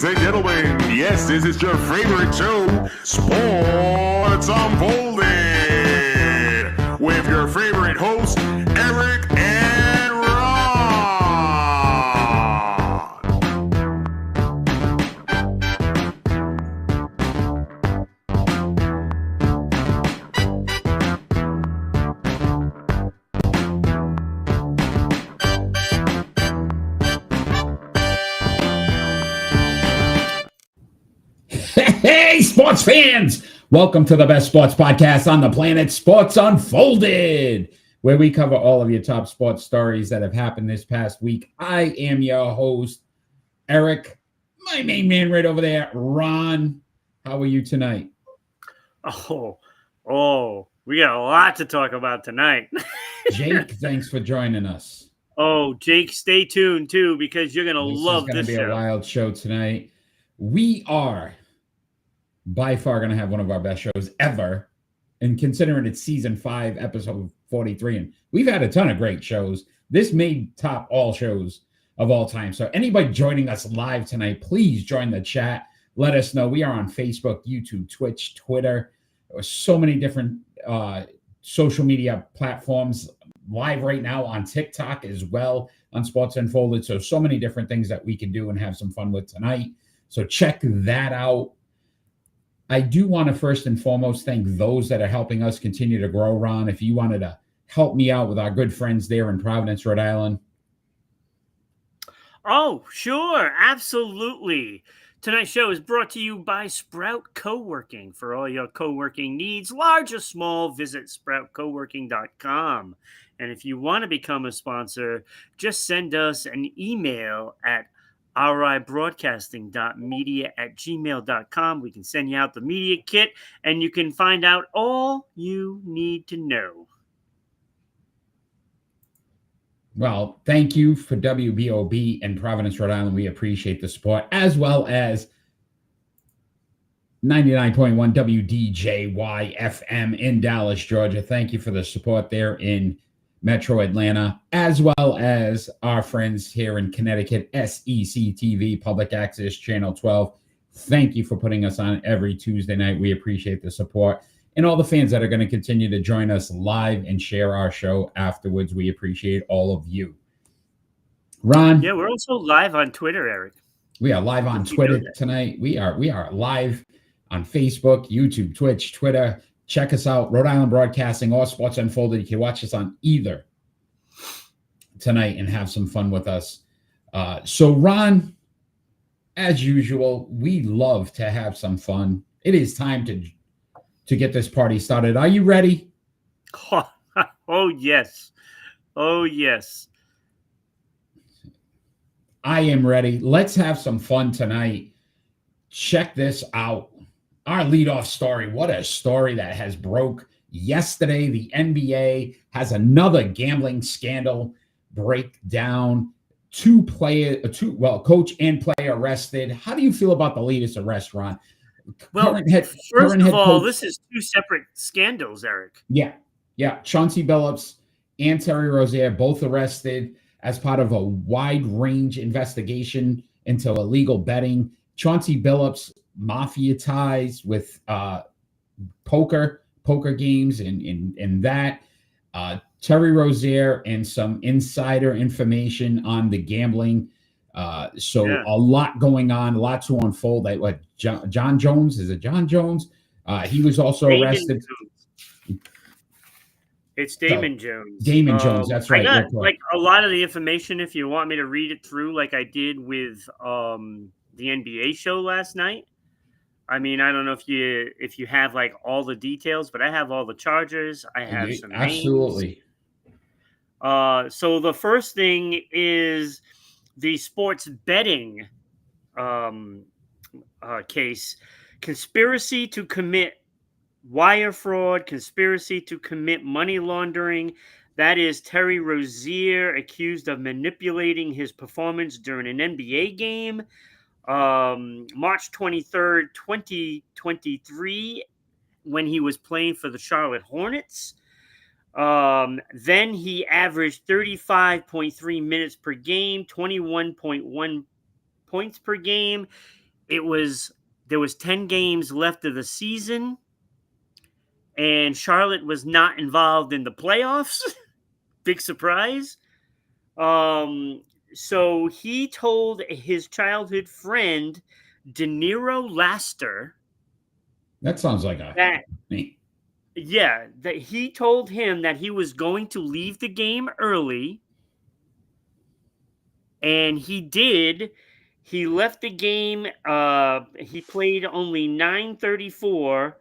Ladies and gentlemen, yes, this is your favorite show, Sports Unfolded, with your favorite hosts, Eric and Ron. Hey, sports fans! Welcome to the best sports podcast on the planet, Sports Unfolded, where we cover all of your top sports stories that have happened this past week. I am your host, Eric. My main man right over there, Ron. How are you tonight? We got a lot to talk about tonight. Jake, thanks for joining us. Oh, Jake, stay tuned too, because you're gonna love this. This is going to be show. a wild show tonight. We are by far going to have one of our best shows ever. And considering it's season 5, episode 43, and we've had a ton of great shows. This may top all shows of all time. So anybody joining us live tonight, please join the chat. Let us know. We are on Facebook, YouTube, Twitch, Twitter. So many different social media platforms. Live right now on TikTok as well on Sports Unfolded. So many different things that we can do and have some fun with tonight. So check that out. I do want to first and foremost thank those that are helping us continue to grow, Ron. If you wanted to help me out with our good friends there in Providence, Rhode Island. Oh, sure. Absolutely. Tonight's show is brought to you by Sprout Co-working. For all your co-working needs, large or small, visit sproutcoworking.com. And if you want to become a sponsor, just send us an email at ribroadcasting.media@gmail.com. We can send you out the media kit, and you can find out all you need to know. Well, thank you for WBOB in Providence, Rhode Island. We appreciate the support, as well as 99.1 WDJY FM in Dallas, Georgia. Thank you for the support there in Metro Atlanta, as well as our friends here in Connecticut, SECTV, Public Access Channel 12. Thank you for putting us on every Tuesday night. We appreciate the support. And all the fans that are going to continue to join us live and share our show afterwards. We appreciate all of you. Ron? Yeah, we're also live on Twitter, Eric. We are live on Twitter tonight. We are live on Facebook, YouTube, Twitch, Twitter. Check us out, Rhode Island Broadcasting or Sports Unfolded. You can watch us on either tonight and have some fun with us. So, Ron, as usual, we love to have some fun. It is time to get this party started. Are you ready? Oh, yes. Oh, yes. I am ready. Let's have some fun tonight. Check this out. Our leadoff story. What a story that has broke yesterday. The NBA has another gambling scandal breakdown. Coach and player arrested. How do you feel about the latest arrest, Ron? Well, first of all, this is two separate scandals, Eric. Yeah. Chauncey Billups and Terry Rozier both arrested as part of a wide-range investigation into illegal betting. Chauncey Billups, mafia ties with poker games and that. Terry Rozier and some insider information on the gambling. A lot going on, a lot to unfold. John Jones? Is it John Jones? He was also arrested. It's Damon Jones. Damon Jones, that's right. I got a lot of the information if you want me to read it through like I did with the NBA show last night. I mean, I don't know if you have like all the details, but I have all the charges. I have some names. Absolutely. So the first thing is the sports betting case, conspiracy to commit wire fraud, conspiracy to commit money laundering. That is Terry Rozier accused of manipulating his performance during an NBA game. March 23rd, 2023, when he was playing for the Charlotte Hornets. Then he averaged 35.3 minutes per game, 21.1 points per game. there was 10 games left of the season, and Charlotte was not involved in the playoffs. Big surprise. So he told his childhood friend, De Niro Laster, That sounds like a that name. yeah, that he told him that he was going to leave the game early, and he did. He left the game. He played only 9:34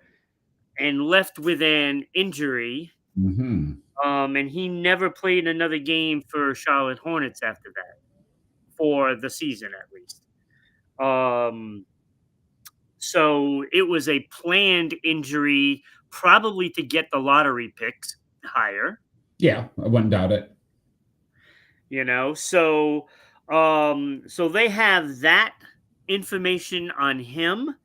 and left with an injury. Mm-hmm. And he never played another game for Charlotte Hornets after that, for the season at least. So it was a planned injury, probably to get the lottery picks higher. Yeah, I wouldn't doubt it. So they have that information on him.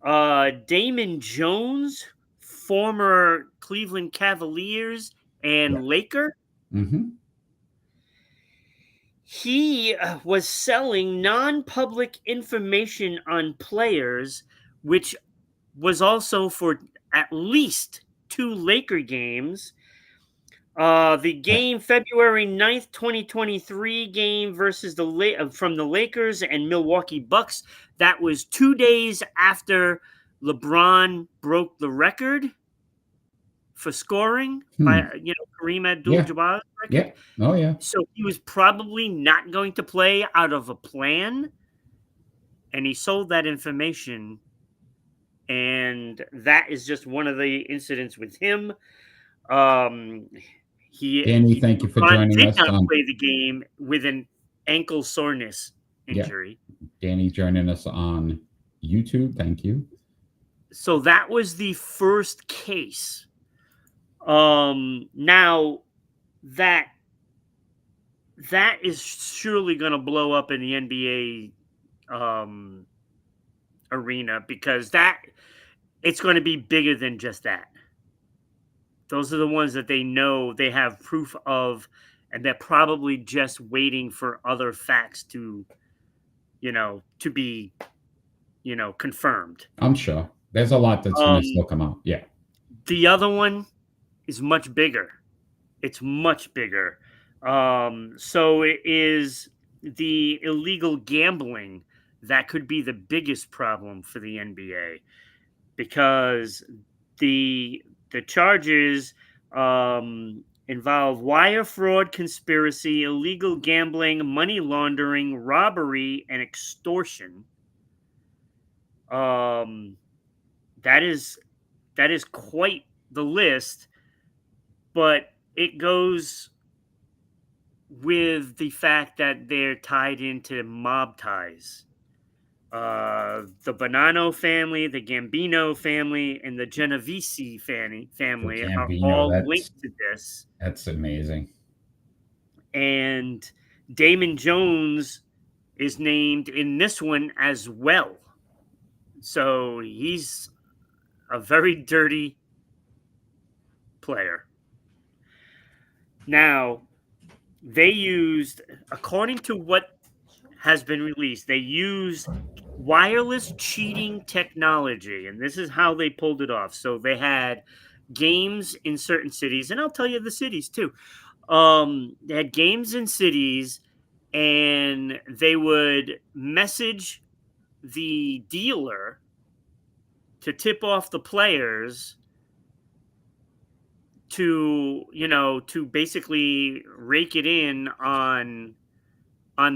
Damon Jones, former Cleveland Cavaliers and Laker, Mm-hmm. he was selling non-public information on players, which was also for at least 2 Laker games. The game, February 9th, 2023 game versus from the Lakers and Milwaukee Bucks. That was 2 days after LeBron broke the record for scoring by Kareem Abdul-Jabbar's record. Yeah. Oh yeah. So he was probably not going to play out of a plan, and he sold that information, and that is just one of the incidents with him. Danny, thank you for joining us. Did not play the game with an ankle soreness injury. Yeah. Danny joining us on YouTube. Thank you. So that was the first case. Now that is surely going to blow up in the NBA arena, because it's going to be bigger than just that. Those are the ones that they know they have proof of, and they're probably just waiting for other facts to be, confirmed. I'm sure there's a lot that's going to still come out. Yeah. The other one is much bigger. It's much bigger. So it is the illegal gambling that could be the biggest problem for the NBA, because the charges involve wire fraud, conspiracy, illegal gambling, money laundering, robbery, and extortion. That is quite the list, but it goes with the fact that they're tied into mob ties. The Bonanno family, the Gambino family, and the Genovese family are all linked to this. That's amazing. And Damon Jones is named in this one as well. So he's a very dirty player. Now, they used, according to what has been released, they used wireless cheating technology, and this is how they pulled it off. So they had games in certain cities, and I'll tell you the cities too. They had games in cities, and they would message the dealer to tip off the players to basically rake it in on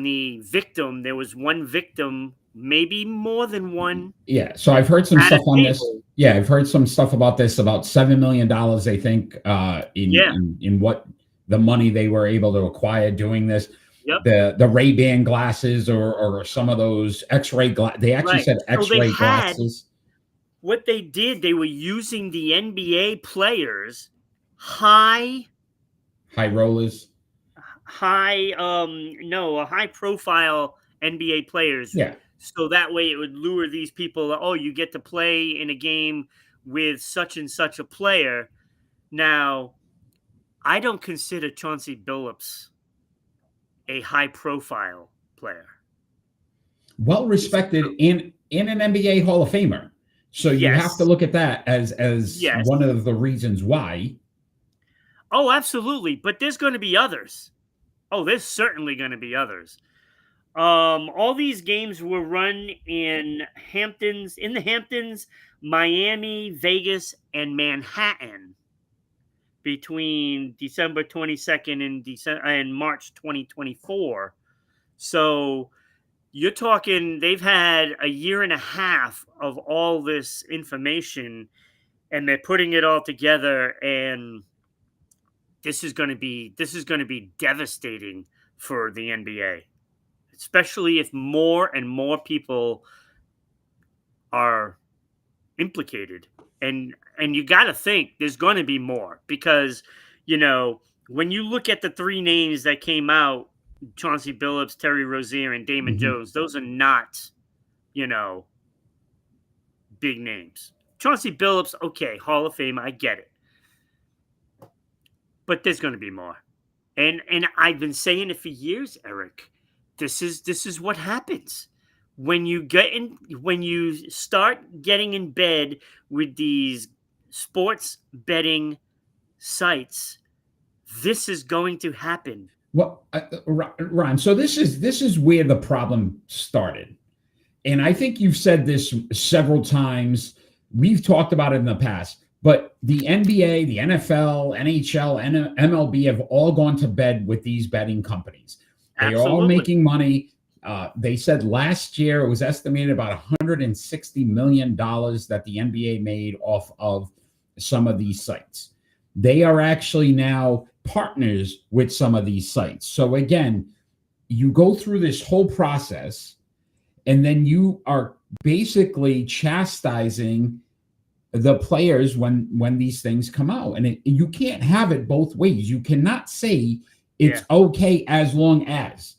the victim. There was one victim, maybe more than one. Yeah. So I've heard some stuff on this. Yeah, I've heard some stuff about this. About $7 million, they think, in what the money they were able to acquire doing this. Yep. The Ray-Ban glasses or some of those X-ray glasses. They actually said X-ray glasses. What they did, they were using the NBA players, high rollers. High profile NBA players. Yeah. So that way it would lure these people. Oh, you get to play in a game with such and such a player. Now, I don't consider Chauncey Billups a high profile player. Well respected, and and an NBA Hall of Famer. So you have to Yes. look at that as Yes. one of the reasons why. Oh, absolutely. But there's going to be others. Oh, there's certainly going to be others. All these games were run in the Hamptons, Miami, Vegas, and Manhattan between December 22nd and March 2024. So you're talking they've had a year and a half of all this information, and they're putting it all together, and this is going to be devastating for the NBA, especially if more and more people are implicated. And you got to think there's going to be more, because when you look at the three names that came out, Chauncey Billups, Terry Rozier, and Damon Mhm. Jones, those are not big names. Chauncey Billups, okay, Hall of Fame, I get it, but there's going to be more. And I've been saying it for years, Eric. This is what happens when you start getting in bed with these sports betting sites. This is going to happen. Well, Ron, so this is where the problem started. And I think you've said this several times. We've talked about it in the past, but the NBA, the NFL, NHL, and MLB have all gone to bed with these betting companies. They are all Absolutely. making money. They said last year it was estimated about $160 million that the NBA made off of some of these sites. They are actually now partners with some of these sites. So again, you go through this whole process, and then you are basically chastising the players when these things come out, and you can't have it both ways. You cannot say it's okay as long as.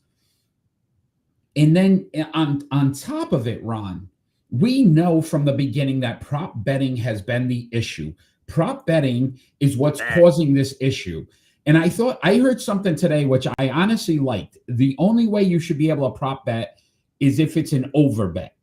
And then on top of it, Ron, we know from the beginning that prop betting has been the issue. Prop betting is what's causing this issue. And I heard something today which I honestly liked. The only way you should be able to prop bet is if it's an over bet,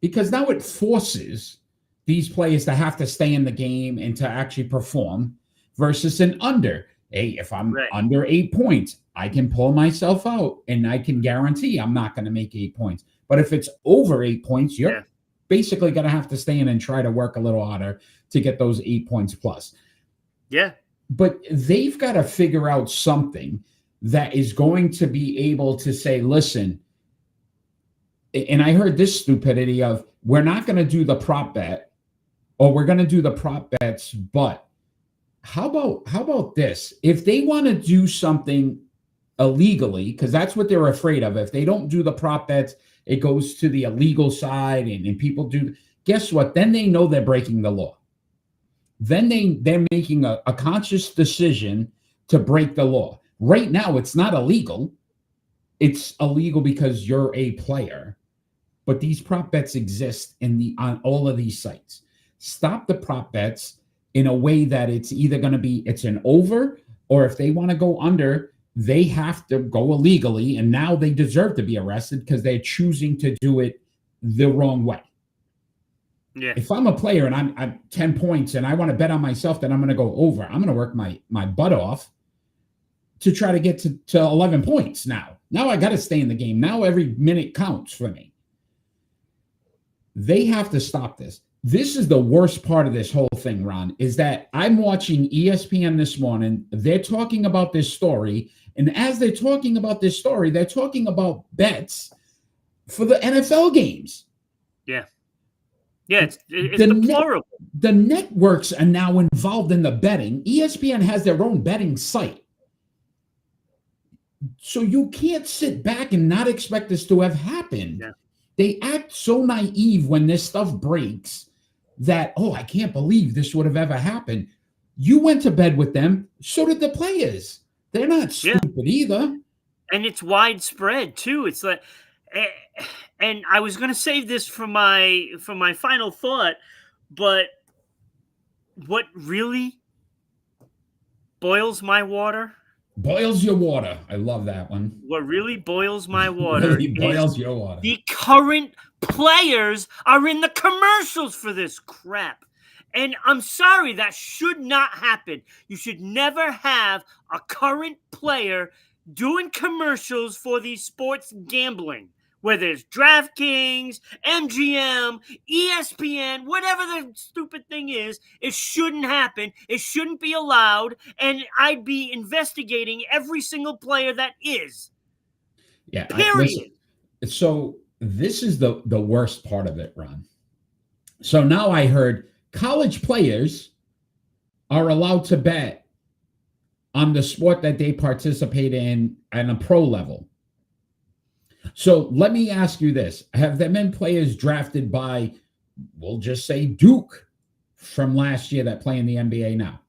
because now it forces these players to have to stay in the game and to actually perform, versus an under. Hey, if I'm under 8 points, I can pull myself out and I can guarantee I'm not going to make 8 points. But if it's over 8 points, you're basically going to have to stay in and try to work a little harder to get those 8 points plus. Yeah. But they've got to figure out something that is going to be able to say, listen, and I heard this stupidity of, we're not going to do the prop bet, or we're going to do the prop bets, but how about this? If they want to do something illegally, because that's what they're afraid of. If they don't do the prop bets, it goes to the illegal side, and people do. Guess what? Then they know they're breaking the law. Then they're making a conscious decision to break the law. Right now, it's not illegal. It's illegal because you're a player. But these prop bets exist on all of these sites. Stop the prop bets in a way that it's either going to be it's an over, or if they want to go under, they have to go illegally, and now they deserve to be arrested because they're choosing to do it the wrong way. Yeah. If I'm a player and I'm 10 points and I want to bet on myself that I'm going to go over, I'm going to work my butt off to try to get to 11 points now. Now I got to stay in the game. Now every minute counts for me. They have to stop this. This is the worst part of this whole thing, Ron, is that I'm watching ESPN this morning. They're talking about this story. And as they're talking about this story, they're talking about bets for the NFL games. Yeah. Yeah, it's deplorable. The networks are now involved in the betting. ESPN has their own betting site. So you can't sit back and not expect this to have happened. Yeah. They act so naive when this stuff breaks that, oh, I can't believe this would have ever happened. You went to bed with them. So did the players. They're not stupid either. And it's widespread too. It's like, and I was going to save this for my final thought, but what really boils my water boils your water. I love that one. What really boils my water Really is boils your water. the current players are in the commercials for this crap. And I'm sorry, that should not happen. You should never have a current player doing commercials for these sports gambling, whether it's DraftKings, MGM, ESPN, whatever the stupid thing is. It shouldn't happen. It shouldn't be allowed. And I'd be investigating every single player that is. Yeah. Period. So this is the worst part of it, Ron. So now I heard college players are allowed to bet on the sport that they participate in at a pro level. So let me ask you this. Have there been players drafted by, we'll just say, Duke from last year that play in the NBA now?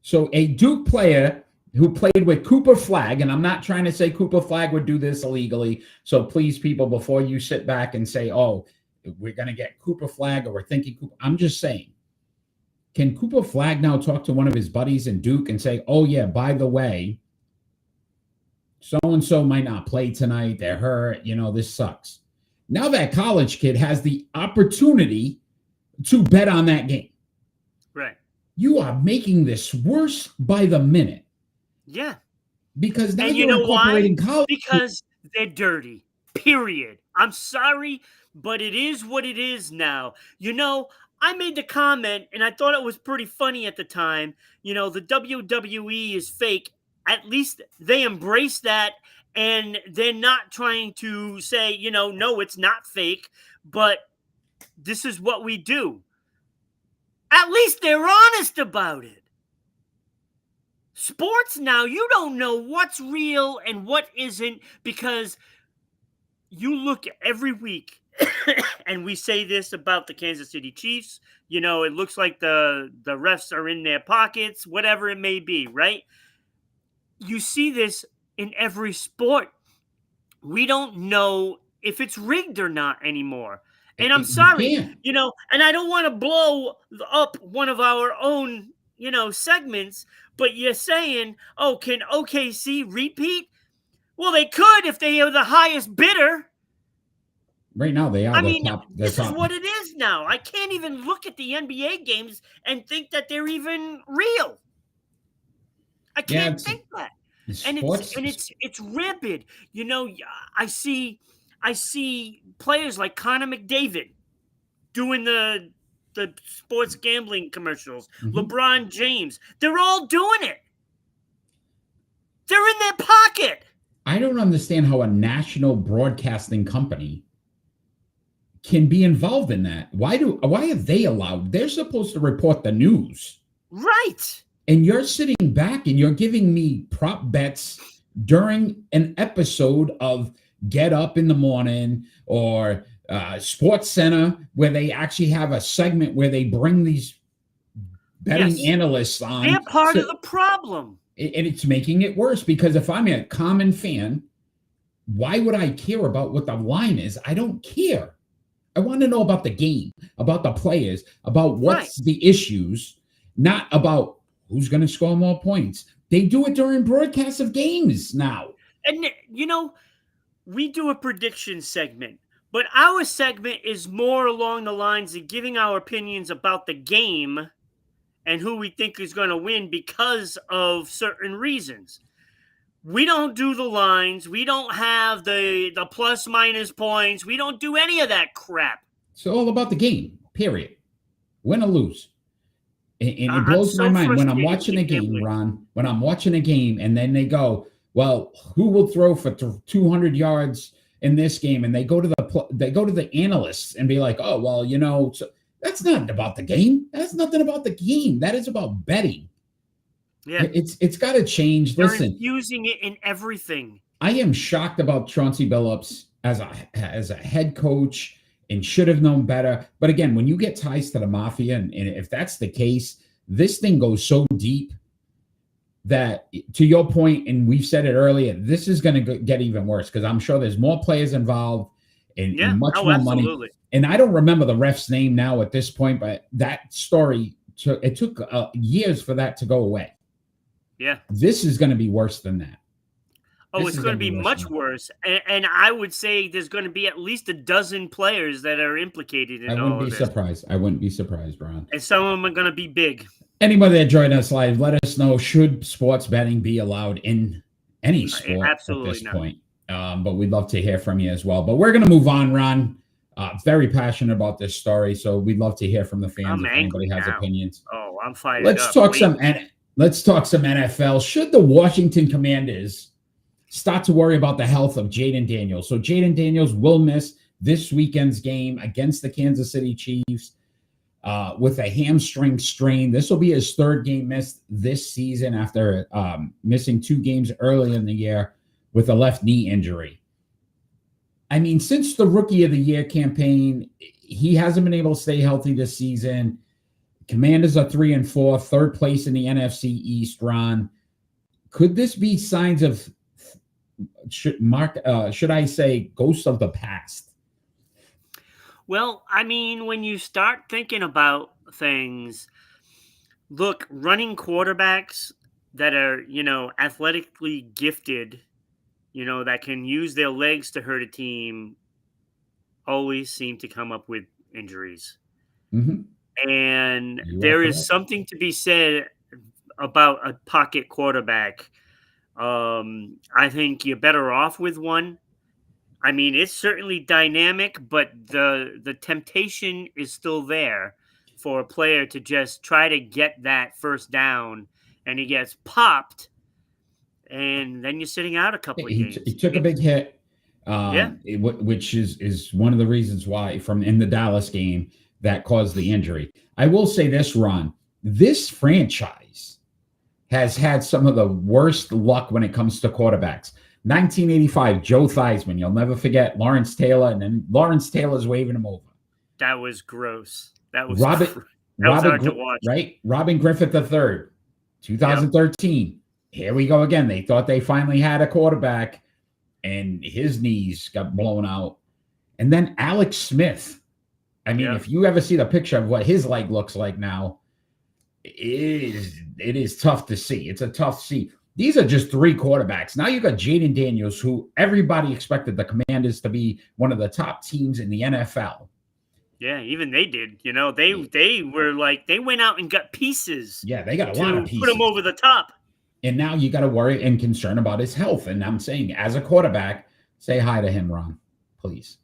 So a Duke player who played with Cooper Flagg, and I'm not trying to say Cooper Flagg would do this illegally. So please, people, before you sit back and say, oh, we're going to get Cooper Flagg or we're thinking Cooper, I'm just saying, can Cooper Flagg now talk to one of his buddies in Duke and say, oh, yeah, by the way, so-and-so might not play tonight. They're hurt. This sucks. Now that college kid has the opportunity to bet on that game. Right. You are making this worse by the minute. Yeah. Because now and you're incorporating college. Because they're dirty. Period. I'm sorry, but it is what it is now. I made the comment, and I thought it was pretty funny at the time. The WWE is fake. At least they embrace that, and they're not trying to say, no, it's not fake, but this is what we do. At least they're honest about it. Sports now, you don't know what's real and what isn't, because you look every week, and we say this about the Kansas City Chiefs, it looks like the refs are in their pockets, whatever it may be, right? You see this in every sport. We don't know if it's rigged or not anymore. And I'm sorry, and I don't want to blow up one of our own, segments, but you're saying, oh, can OKC repeat? Well, they could if they are the highest bidder. Right now, they are. This is what it is now. I can't even look at the NBA games and think that they're even real. I can't think that. And it's rampant. I see players like Connor McDavid doing the sports gambling commercials. Mm-hmm. LeBron James, they're all doing it. They're in their pocket. I don't understand how a national broadcasting company can be involved in that. Why are they allowed? They're supposed to report the news. Right. And you're sitting back and you're giving me prop bets during an episode of Get Up in the Morning or Sports Center, where they actually have a segment where they bring these betting analysts on. They're part of the problem. And it's making it worse, because if I'm a common fan, why would I care about what the line is? I don't care. I want to know about the game, about the players, about what's the issues, not about who's going to score more points. They do it during broadcasts of games now. And, we do a prediction segment, but our segment is more along the lines of giving our opinions about the game and who we think is going to win because of certain reasons. We don't do the lines. We don't have the plus minus points. We don't do any of that crap. It's all about the game, period. Win or lose. And it blows my mind when I'm watching a game, Ron, when I'm watching a game and then they go, well, who will throw for 200 yards in this game? And they go to the analysts and be like, oh, well, so that's not about the game. That's nothing about the game. That is about betting. Yeah. It's got to change. They're Listen, infusing it in everything. I am shocked about Chauncey Billups as a head coach and should have known better. But again, when you get ties to the mafia, and if that's the case, this thing goes so deep that, to your point, and we've said it earlier, this is going to get even worse, because I'm sure there's more players involved and much more money. And I don't remember the ref's name now at this point, but that story, it took years for that to go away. Yeah. This is going to be worse than that. Oh, This it's is going to gonna be be worse than much that. worse. And I would say there's going to be at least a dozen players that are implicated I in wouldn't all be of this. surprised. I wouldn't be surprised, Ron. And some of them are going to be big. Anybody that joined us live, let us know, should sports betting be allowed in any sport at Absolutely this not. point? But we'd love to hear from you as well. But we're going to move on, Ron. Very passionate about this story, so we'd love to hear from the fans I'm if angry anybody has now. opinions. Oh, I'm fired Let's up. talk Wait. let's talk some NFL. Should the Washington Commanders start to worry about the health of Jaden Daniels? So Jaden Daniels will miss this weekend's game against the Kansas City Chiefs with a hamstring strain. This will be his third game missed this season after missing 2 games early in the year with a left knee injury. I mean, since the Rookie of the Year campaign, he hasn't been able to stay healthy this season. Commanders are 3-4, third place in the NFC East, Ron. Could this be signs of, should I say, ghosts of the past? Well, I mean, when you start thinking about things, look, running quarterbacks that are, athletically gifted, that can use their legs to hurt a team always seem to come up with injuries. Mm-hmm. And You are there is correct. something to be said about a pocket quarterback. I think you're better off with one. I mean, it's certainly dynamic, but the temptation is still there for a player to just try to get that first down, and he gets popped, and then you're sitting out a couple of He games. took a big hit, Yeah. which is one of the reasons why from in the Dallas game that caused the injury. I will say this, Ron, this franchise has had some of the worst luck when it comes to quarterbacks. 1985, Joe Theismann. You'll never forget Lawrence Taylor, and then Lawrence Taylor's waving him over. That was gross. That was Robert, that was hard to watch. Right? Robin Griffith III, 2013. Here we go again. They thought they finally had a quarterback, and his knees got blown out. And then Alex Smith. I mean, if you ever see the picture of what his leg looks like now, it is tough to see. It's a tough see. These are just 3 quarterbacks. Now you got Jaden Daniels, who everybody expected the Commanders to be one of the top teams in the NFL. Yeah, even they did. They were like, they went out and got pieces. Yeah, they got a lot of pieces. Put him over the top. And now you got to worry and concern about his health. And I'm saying, as a quarterback, say hi to him, Ron, please.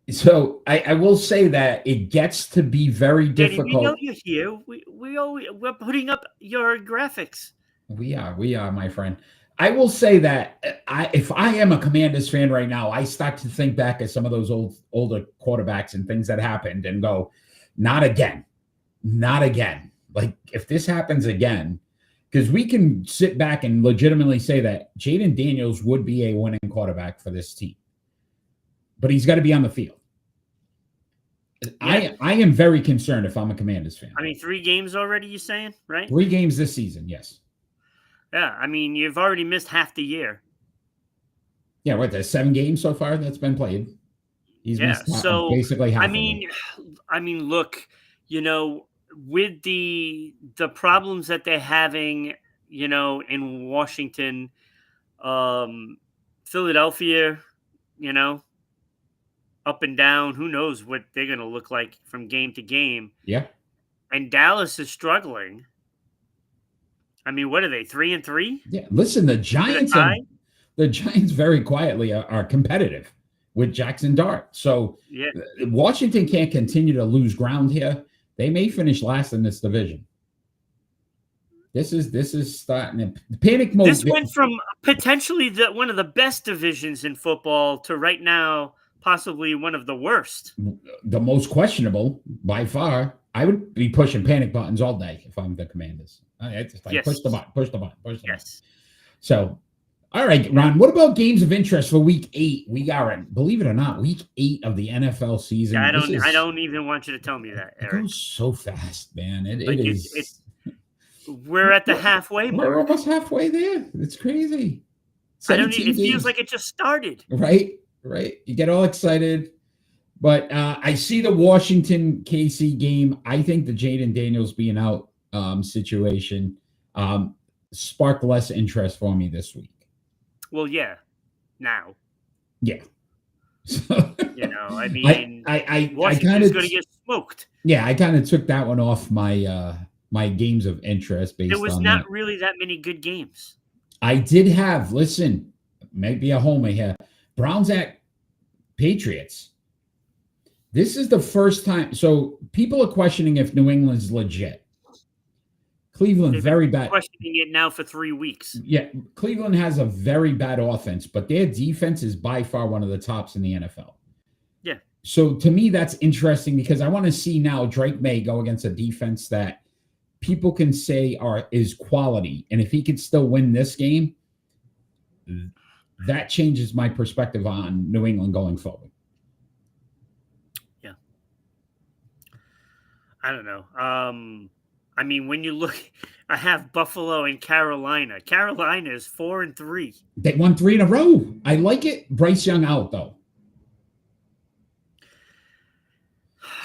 So I will say that it gets to be very difficult. Daddy, we know you're here. We're putting up your graphics. We are, my friend. I will say that if I am a Commanders fan right now, I start to think back at some of those older quarterbacks and things that happened and go, not again. Not again. Like, if this happens again, because we can sit back and legitimately say that Jaden Daniels would be a winning quarterback for this team. But he's got to be on the field. Yeah. I am very concerned if I'm a Commanders fan. I mean, 3 games already, you saying, right? 3 games this season, yes. Yeah, I mean, you've already missed half the year. Yeah, what, there's 7 games so far that's been played. He's missed basically half. I mean, look, with the problems that they're having, in Washington, Philadelphia, up and down, who knows what they're going to look like from game to game. Yeah. And Dallas is struggling. I mean, what are they, 3-3? Yeah, listen, the Giants very quietly are competitive with Jackson Dart. So Washington can't continue to lose ground here. They may finish last in this division. This is starting to panic mode. This went from potentially one of the best divisions in football to right now possibly one of the worst. The most questionable by far. I would be pushing panic buttons all day if I'm the Commanders. It's just like push the button. Yes. So, all right, Ron, what about games of interest for week 8? We are in, believe it or not, week 8 of the NFL season. I don't even want you to tell me that, Eric. It goes so fast, man. It is. We're at the halfway mark. We're almost halfway there. It's crazy. It feels like it just started. Right. You get all excited. But I see the Washington KC game. I think the Jaden Daniels being out situation. sparked less interest for me this week. Well, yeah. Now. Yeah. I mean, I Washington's going to get smoked. Yeah, I kind of took that one off my my games of interest based on There was not really that many good games. I did have, listen, maybe a homer here. Browns at Patriots. This is the first time. So people are questioning if New England's legit. Cleveland, They've very been bad. questioning it now for 3 weeks. Yeah, Cleveland has a very bad offense, but their defense is by far one of the tops in the NFL. Yeah. So to me, that's interesting because I want to see now Drake May go against a defense that people can say is quality. And if he could still win this game, that changes my perspective on New England going forward. Yeah. I don't know. I mean, when you look, I have Buffalo and Carolina. Carolina is 4-3. They won 3 in a row. I like it. Bryce Young out, though.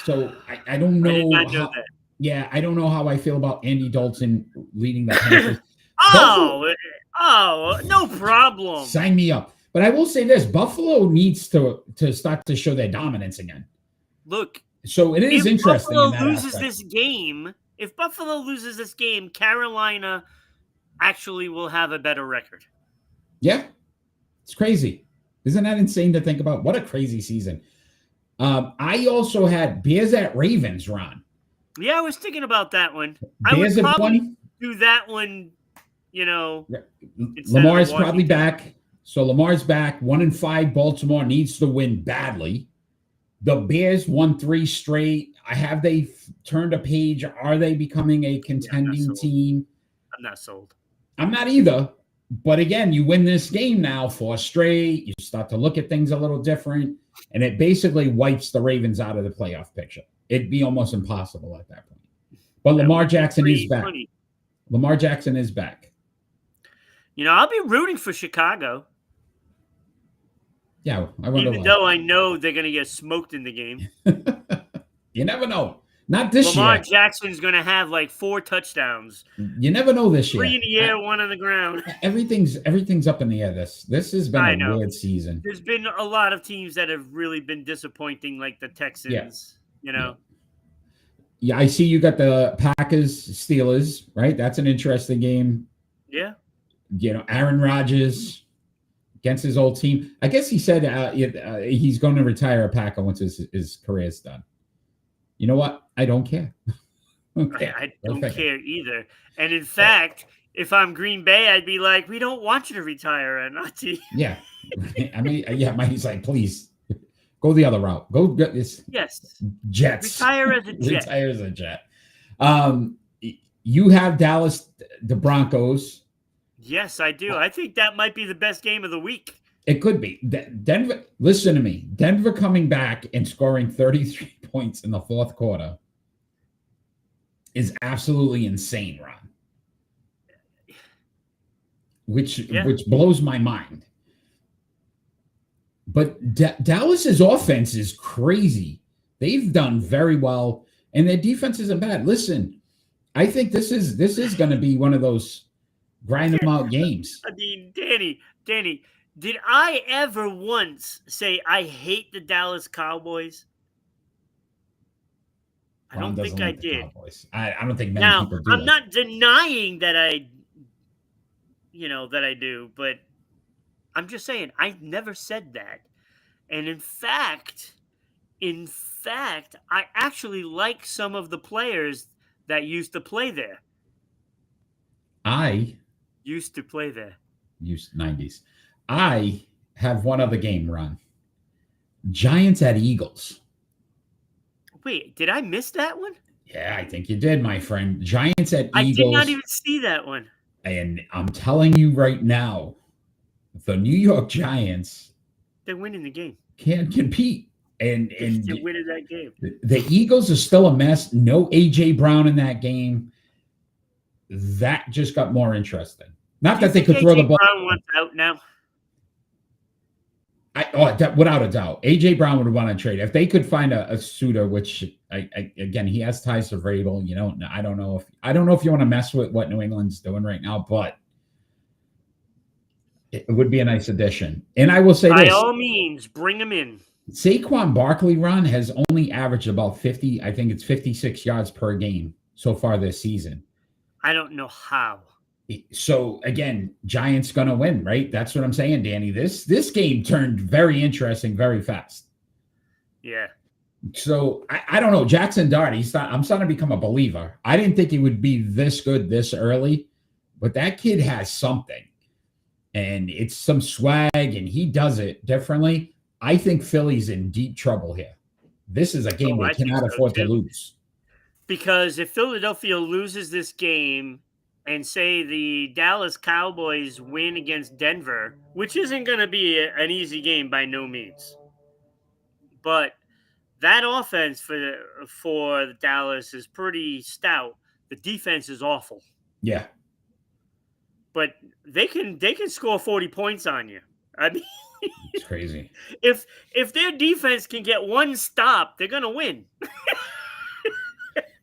So I don't know. I did not know that. Yeah, I don't know how I feel about Andy Dalton leading the Panthers. No problem. Sign me up. But I will say this: Buffalo needs to start to show their dominance again. Look, so it is interesting. Buffalo loses this game. If Buffalo loses this game, Carolina actually will have a better record. Yeah, it's crazy. Isn't that insane to think about? What a crazy season. I also had Bears at Ravens, Ron. Yeah, I was thinking about that one. Bears I would probably 20. do that one, Lamar's probably back. So Lamar's back. 1-5. Baltimore needs to win badly. The Bears won 3 straight. Have they turned a page? Are they becoming a contending team? I'm not sold. I'm not either. But again, you win this game now, 4 straight. You start to look at things a little different. And it basically wipes the Ravens out of the playoff picture. It'd be almost impossible at that point. But Lamar Jackson is back. Funny. Lamar Jackson is back. I'll be rooting for Chicago. Yeah, I wonder even though I know they're going to get smoked in the game. You never know. Not this Lamar year. Jackson's going to have like 4 touchdowns. You never know this year. 3 in the air, 1 on the ground. Everything's up in the air. This has been a weird season. There's been a lot of teams that have really been disappointing, like the Texans. Yeah, I see you got the Packers Steelers, right? That's an interesting game. Yeah. Aaron Rodgers against his old team. I guess he said he's going to retire a Packer once his career is done. You know what? I don't care. I don't care either. And in fact, if I'm Green Bay, I'd be like, we don't want you to retire, Anati. Yeah. I mean, he's like, please go the other route. Go get this. Yes. Jets. Retire as a Jet. Retire as a Jet. You have Dallas, the Broncos. Yes, I do. I think that might be the best game of the week. It could be. Denver, listen to me. Denver coming back and scoring 33 points in the 4th quarter is absolutely insane, Ron. Which blows my mind. But Dallas's offense is crazy. They've done very well, and their defense isn't bad. Listen, I think this is going to be one of those grind them out games. I mean, Danny, did I ever once say I hate the Dallas Cowboys? I don't think I did. I don't think many people do. I'm not denying that I do, but I'm just saying I never said that. And in fact, I actually like some of the players that used to play there. Used to play there. 90s. I have one other game, Ron. Giants at Eagles. Wait, did I miss that one? Yeah, I think you did, my friend. Giants at Eagles. I did not even see that one. And I'm telling you right now, the New York Giants, they're winning the game. Can't compete. And they're winning that game. The Eagles are still a mess. No A.J. Brown in that game. That just got more interesting. Not that they could throw the ball. Brown wants out now. Without a doubt, A.J. Brown would want to trade if they could find a suitor, which Again, he has ties to Vrabel. I don't know if you want to mess with what New England's doing right now, but it would be a nice addition. And I will say By this: all means, bring him in. Saquon Barkley run has only averaged about 50. I think it's 56 yards per game so far this season. I don't know how. So again, Giants gonna win, right? That's what I'm saying, Danny. This game turned very interesting very fast. Yeah. So I don't know. Jackson Dart, I'm starting to become a believer. I didn't think he would be this good this early, but that kid has something. And it's some swag, and he does it differently. I think Philly's in deep trouble here. This is a game they cannot afford to lose. Because if Philadelphia loses this game and say the Dallas Cowboys win against Denver, which isn't going to be an easy game by no means, but that offense for Dallas is pretty stout. The defense is awful. Yeah. But they can score 40 points on you. I mean, it's crazy. If their defense can get one stop, they're gonna win.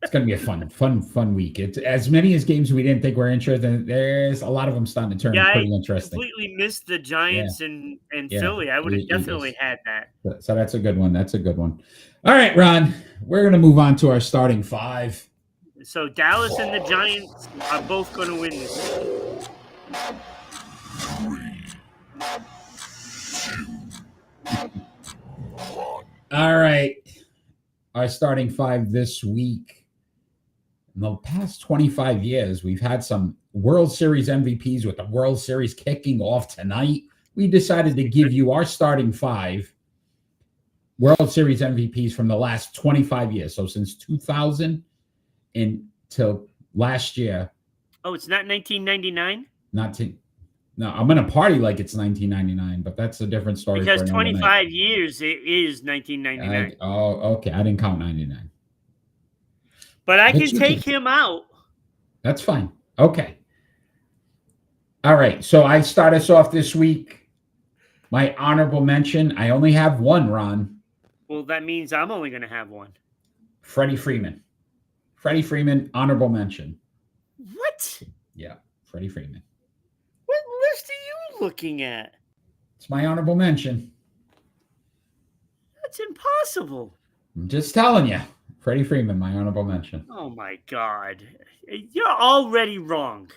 It's gonna be a fun week. It's as many as games we didn't think were interesting. There's a lot of them starting to turn pretty interesting. I completely missed the Giants and Philly. I would have definitely had that. So that's a good one. All right, Ron. We're gonna move on to our starting five. So Dallas and the Giants are both gonna win this. All right. Our starting five this week. In the past 25 years, we've had some World Series MVPs with the World Series kicking off tonight. We decided to give you our starting five World Series MVPs from the last 25 years. So since 2000 until last year. Oh, it's not 1999? No, I'm going to party like it's 1999, but that's a different story. Because 25 years, it is 1999. Okay. I didn't count 99. But I can take him out. That's fine. Okay. All right. So I start us off this week. My honorable mention, I only have one, Ron. Well, that means I'm only going to have one. Freddie Freeman, honorable mention. What? Yeah, Freddie Freeman. What list are you looking at? It's my honorable mention. That's impossible. I'm just telling you. Freddie Freeman, my honorable mention. Oh, my God. You're already wrong.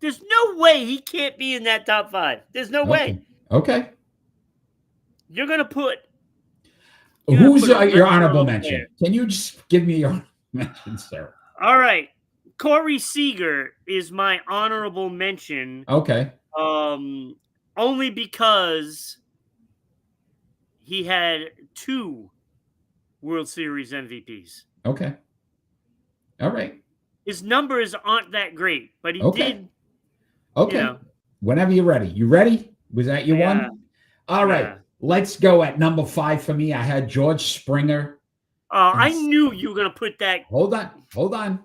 There's no way he can't be in that top five. There's no way. Okay. You're going to put... Who's your honorable mention? Can you just give me your mention, sir? All right. Corey Seager is my honorable mention. Okay. Only because he had 2 World Series MVPs. Okay. All right. His numbers aren't that great, but he did. Okay. Whenever you're ready. You ready? Was that your one? All right. Let's go at number 5 for me. I had George Springer. I knew you were going to put that. Hold on.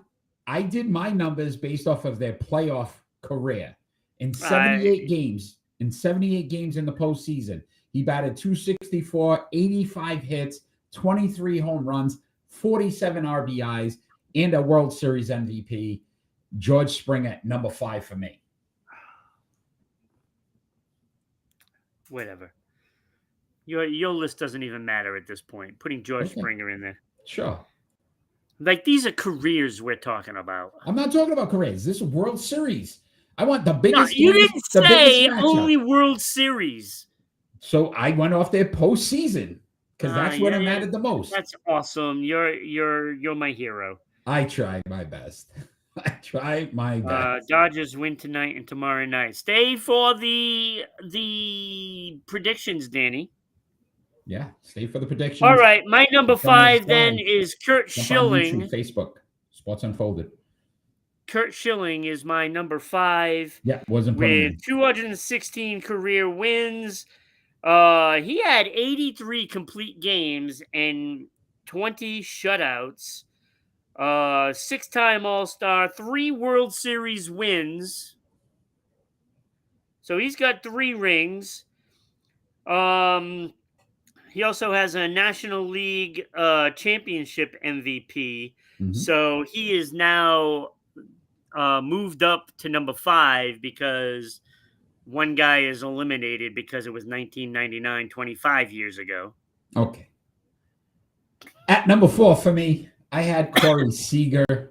I did my numbers based off of their playoff career. In 78 games in the postseason, he batted .264, 85 hits, 23 home runs, 47 RBIs, and a World Series MVP. George Springer, number 5 for me. Whatever. Your list doesn't even matter at this point. Putting George Springer in there. Sure. Like, these are careers we're talking about. I'm not talking about careers. This is World Series. I want the biggest. No, you didn't say only World Series. So I went off their postseason because that's what mattered the most. That's awesome. You're my hero. I tried my best. Dodgers win tonight and tomorrow night. Stay for the predictions, Danny. Yeah, stay for the predictions. All right, my number 5 then is Kurt Schilling. YouTube, Facebook, Sports Unfolded. Kurt Schilling is my number 5. Yeah, wasn't with 216 career wins. He had 83 complete games and 20 shutouts. 6-time All-Star, 3 World Series wins. So he's got 3 rings. He also has a National League Championship MVP. Mhm. So he is now moved up to number 5 because one guy is eliminated because it was 1999, 25 years ago. Okay. At number 4 for me, I had Corey Seager. Oh,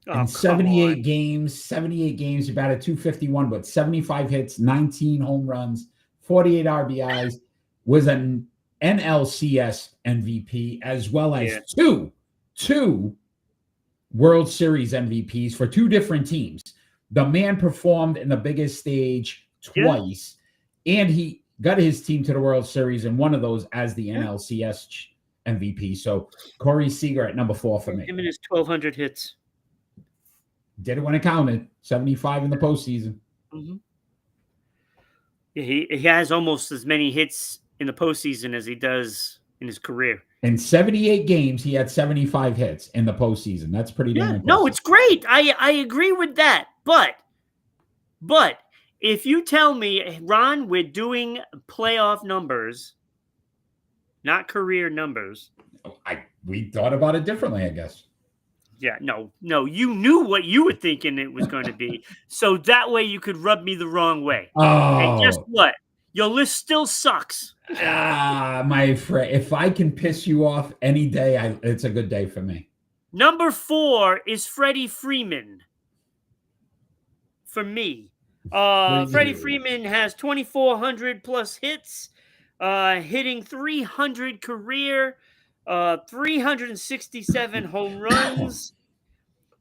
In come 78 on. games, he batted 251, but 75 hits, 19 home runs, 48 RBIs, was an NLCS MVP, as well as two World Series MVPs for 2 different teams. The man performed in the biggest stage twice, and he got his team to the World Series in one of those as the NLCS MVP. So Corey Seager at number 4 for me. Him and his 1,200 hits. Did it when it counted. 75 in the postseason. Mm-hmm. Yeah, he has almost as many hits in the postseason as he does in his career. In 78 games, he had 75 hits in the postseason. That's pretty damn impressive. No, it's great. I agree with that. But if you tell me, Ron, we're doing playoff numbers, not career numbers. We thought about it differently, I guess. Yeah, no, you knew what you were thinking it was going to be. So that way you could rub me the wrong way. Oh. And guess what? Your list still sucks. My friend, if I can piss you off any day, it's a good day for me. Number 4 is Freddie Freeman. For me. Freddie Freeman has 2,400 plus hits, hitting 300 career, 367 home runs,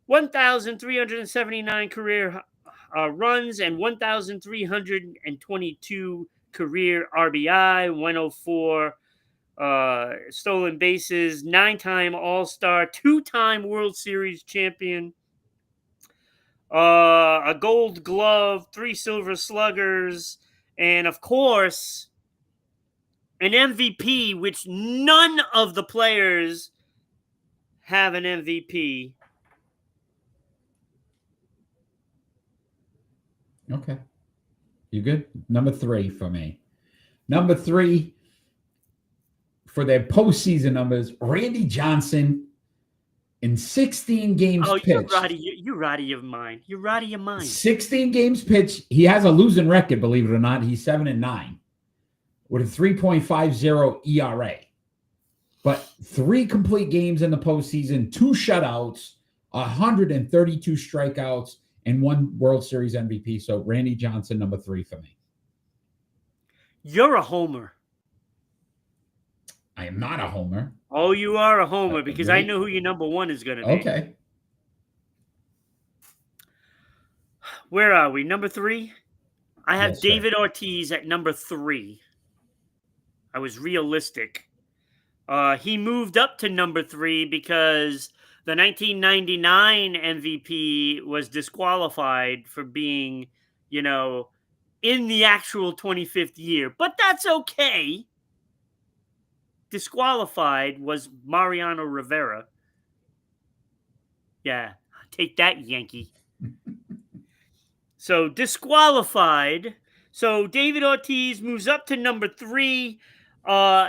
1,379 career runs, and 1,322 career RBI, 104 stolen bases, 9-time All-Star, 2-time World Series champion, a Gold Glove, 3 Silver Sluggers, and of course, an MVP, which none of the players have an MVP. Okay. You good? Number 3 for me. Number 3 for their postseason numbers, Randy Johnson in 16 games pitched. You're out of your mind. You're out of your mind. 16 games pitched. He has a losing record, believe it or not. He's 7-9 with a 3.50 ERA. But 3 complete games in the postseason, 2 shutouts, 132 strikeouts, and 1 World Series MVP. So Randy Johnson, number 3 for me. You're a homer. I am not a homer. Oh, you are a homer because I know who your number 1 is going to be. Okay. Where are we? Number 3? I have Yes, David Ortiz at number 3. I was realistic. He moved up to number 3 because the 1999 MVP was disqualified for being, in the actual 25th year. But that's okay. Disqualified was Mariano Rivera. Yeah, take that, Yankee. So disqualified. So David Ortiz moves up to number 3.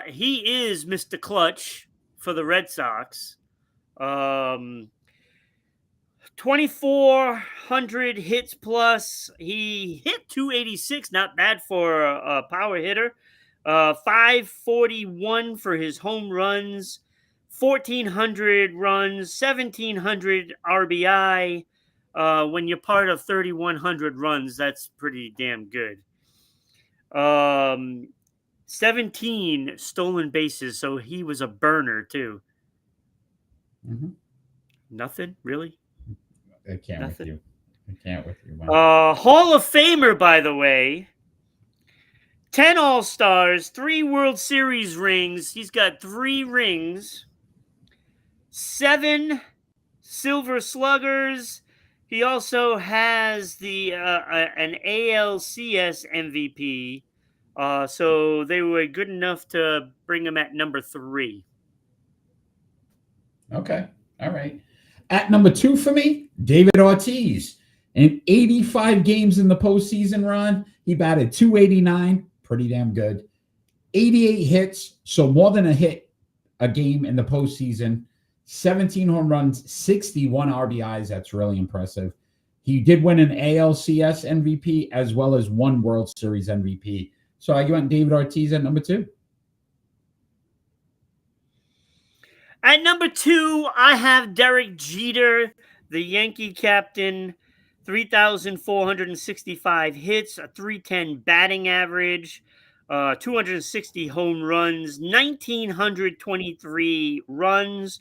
He is Mr. Clutch for the Red Sox. 2,400 hits plus. He hit 286, not bad for a power hitter. 541 for his home runs, 1,400 runs, 1,700 RBI. When you're part of 3,100 runs, that's pretty damn good. 17 stolen bases, so he was a burner too. Mm-hmm. Nothing, really? I can't with you. Hall of Famer, by the way. 10 All-Stars, 3 World Series rings. He's got 3 rings. 7 Silver Sluggers. He also has an ALCS MVP. So they were good enough to bring him at number 3. Okay. All right. At number 2 for me, David Ortiz. In 85 games in the postseason run, he batted 289. Pretty damn good. 88 hits, so more than a hit a game in the postseason. 17 home runs, 61 RBIs. That's really impressive. He did win an ALCS MVP as well as one World Series MVP. So I went David Ortiz at number 2. At number 2, I have Derek Jeter, the Yankee captain. 3,465 hits, a 310 batting average, 260 home runs, 1,923 runs,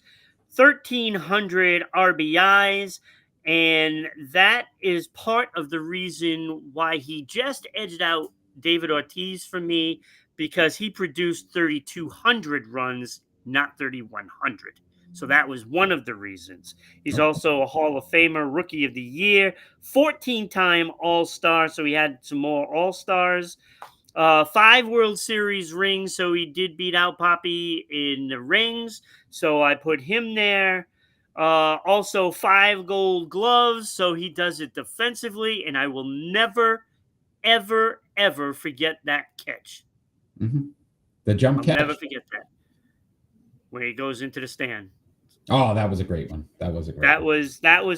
1,300 RBIs. And that is part of the reason why he just edged out David Ortiz for me, because he produced 3,200 runs, not 3,100. So that was one of the reasons. He's also a Hall of Famer, Rookie of the Year, 14-time All-Star. So he had some more All-Stars. 5 World Series rings. So he did beat out Poppy in the rings. So I put him there. Also 5 Gold Gloves. So he does it defensively. And I will never, ever, ever forget that catch. Mm-hmm. The jump catch. I'll never forget that. Where he goes into the stand. Oh, that was a great one. That was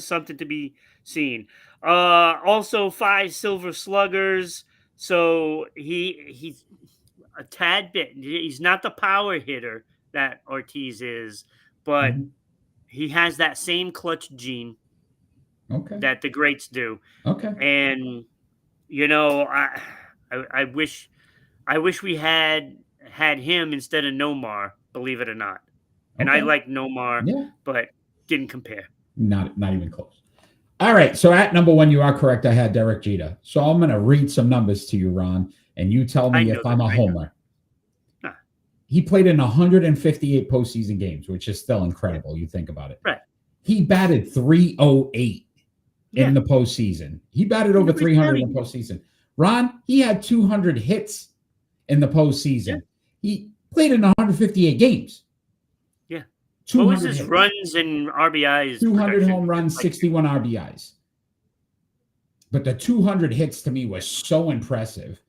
something to be seen. Also 5 Silver Sluggers. So he's a tad bit. He's not the power hitter that Ortiz is, but he has that same clutch gene that the greats do. Okay. And I wish we had him instead of Nomar, believe it or not. And I like Nomar, but didn't compare. Not even close. All right. So at number 1, you are correct. I had Derek Jeter. So I'm going to read some numbers to you, Ron, and you tell me if I'm a homer. Huh. He played in 158 postseason games, which is still incredible. You think about it. Right. He batted 308 in the postseason. He batted over 300 in the postseason. Ron, he had 200 hits in the postseason. Yeah. He played in 158 games. Yeah. What was his runs and RBIs? 200 home runs, 61 RBIs. But the 200 hits to me was so impressive.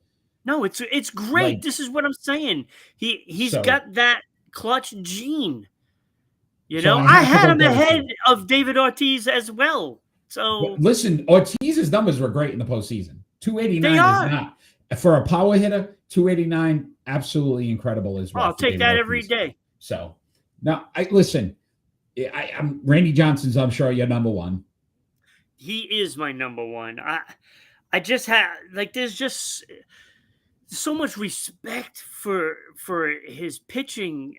No, it's great. This is what I'm saying. He's got that clutch gene. I had him ahead of David Ortiz as well. So listen, Ortiz's numbers were great in the postseason. 289 is not for a power hitter. 289, absolutely incredible as well. I'll take that every day. So now, I'm Randy Johnson's. I'm sure your number 1. He is my number 1. I just have there's just so much respect for his pitching.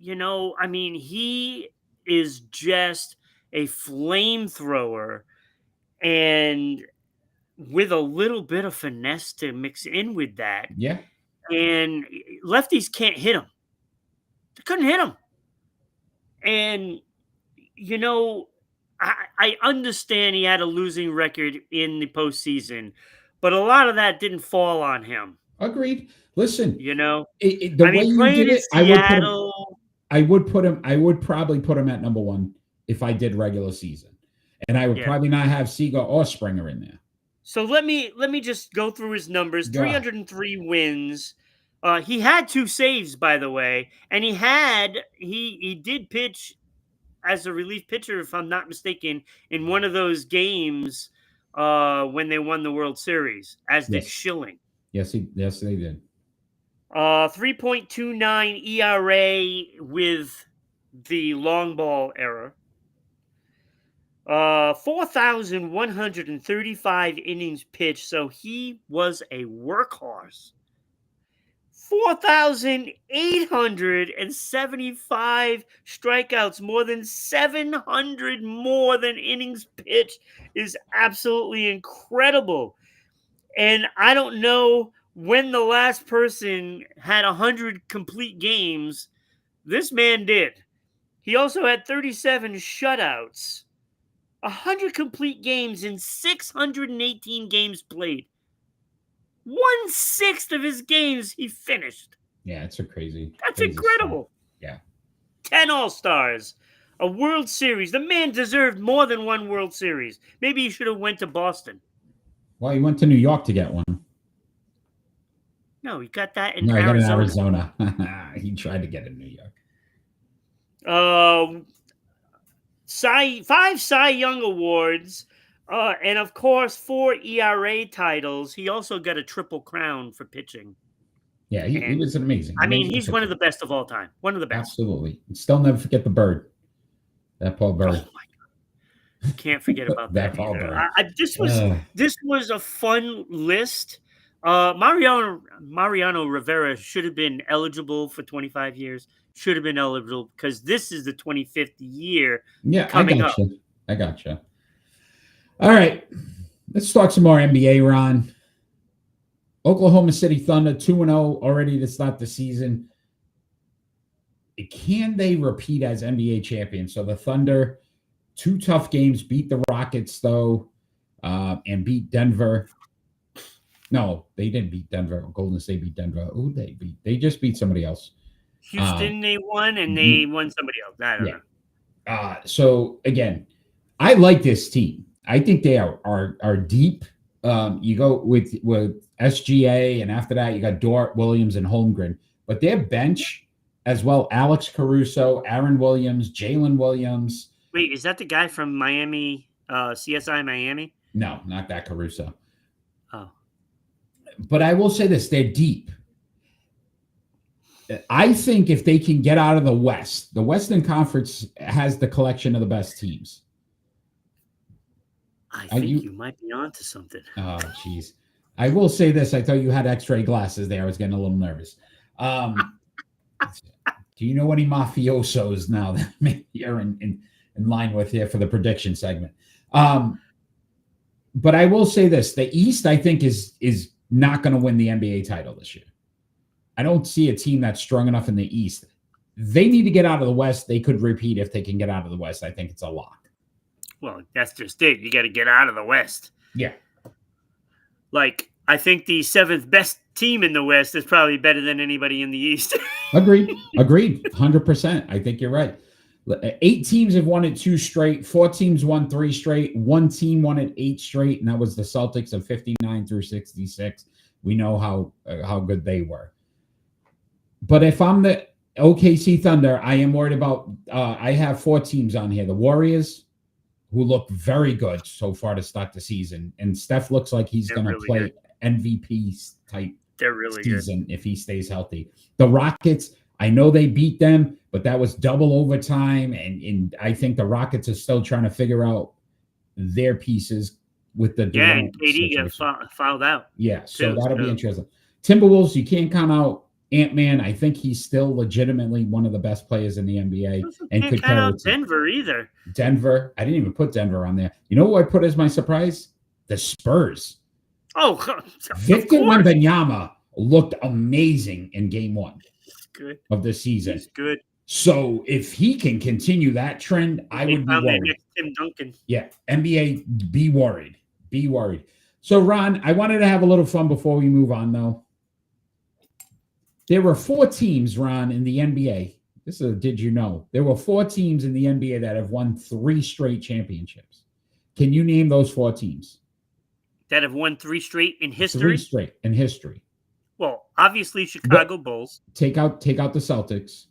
I mean, he is just a flamethrower, and with a little bit of finesse to mix in with that. Yeah. And lefties can't hit him. They couldn't hit him. And, I understand he had a losing record in the postseason, but a lot of that didn't fall on him. Agreed. Listen, the way you did it, I would probably put him at number 1 if I did regular season. And I would probably not have Seager or Springer in there. So let me just go through his numbers. 303 wins. He had 2 saves, by the way, and he did pitch as a relief pitcher, if I'm not mistaken, in one of those games when they won the World Series, as did Schilling. Yes, they did. 3.29 ERA with the long ball era. 4,135 innings pitched, so he was a workhorse. 4,875 strikeouts, more than 700 more than innings pitched, is absolutely incredible. And I don't know when the last person had 100 complete games. This man did. He also had 37 shutouts. 100 complete games in 618 games played. 1/6 of his games he finished. Yeah, it's crazy. That's incredible. Stuff. Yeah. 10 All-Stars. A World Series. The man deserved more than one World Series. Maybe he should have went to Boston. Well, he went to New York to get one. No, he got that in No, I got it in Arizona. Arizona. He tried to get it in New York. Five Cy Young awards, and of course 4 ERA titles. He also got a triple crown for pitching. Yeah, he And was an amazing. I mean, amazing he's one pitcher. of the best of all time. One of the best. Absolutely. Still never forget the bird. That Paul Oh Bird. my, can't forget about That that Paul either. Bird. This was a fun list. Mariano Rivera should have been eligible for 25 years. Should have been eligible because this is the 25th year Yeah, coming up. I gotcha. All right. Let's talk some more NBA, Ron. Oklahoma City Thunder 2-0 already to start the season. Can they repeat as NBA champions? So the Thunder, 2 tough games, beat the Rockets, though, and beat Denver. No, they didn't beat Denver. Golden State beat Denver. Who they beat? They just beat somebody else. Houston, they won, and they won somebody else. I don't know. So again, I like this team. I think they are deep. You go with SGA, and after that, you got Dort, Williams, and Holmgren. But their bench as well, Alex Caruso, Aaron Williams, Jalen Williams. Wait, is that the guy from Miami, CSI Miami? No, not that Caruso. Oh. But I will say this, they're deep. I think if they can get out of the Western Conference has the collection of the best teams. I think you might be onto something. Oh, jeez. I will say this. I thought you had x-ray glasses there. I was getting a little nervous. Do you know any mafiosos now that maybe you're in line with here for the prediction segment? But I will say this. The East, I think, is not going to win the NBA title this year. I don't see a team that's strong enough in the East. They need to get out of the West. They could repeat if they can get out of the West. I think it's a lock. Well, that's just it. You got to get out of the West. Yeah. Like, I think the 7th best team in the West is probably better than anybody in the East. Agreed. 100%. I think you're right. 8 teams have won it 2 straight. 4 teams won 3 straight. 1 team won it 8 straight, and that was the Celtics of 59 through 66. We know how good they were. But if I'm the OKC Thunder, I am worried about I have 4 teams on here. The Warriors, who look very good so far to start the season. And Steph looks like he's going to play good. MVP type They're really season good if he stays healthy. The Rockets, I know they beat them, but that was double overtime. And I think the Rockets are still trying to figure out their pieces with the and KD got fouled out. Yeah, so that'll be interesting. Timberwolves, you can't count out Ant-Man. I think he's still legitimately one of the best players in the NBA. And could count carry out Denver either. Denver. I didn't even put Denver on there. You know who I put as my surprise? The Spurs. Oh, Victor Wembanyama looked amazing in game 1 of the season. He's good. So if he can continue that trend, I would be worried. Tim Duncan. Yeah, NBA, be worried. Be worried. So, Ron, I wanted to have a little fun before we move on, though. There were 4 teams, Ron, in the NBA. This is did you know? There were 4 teams in the NBA that have won 3 straight championships. Can you name those 4 teams? That have won 3 straight in history? 3 straight in history. Well, obviously Chicago Bulls. Take out the Celtics.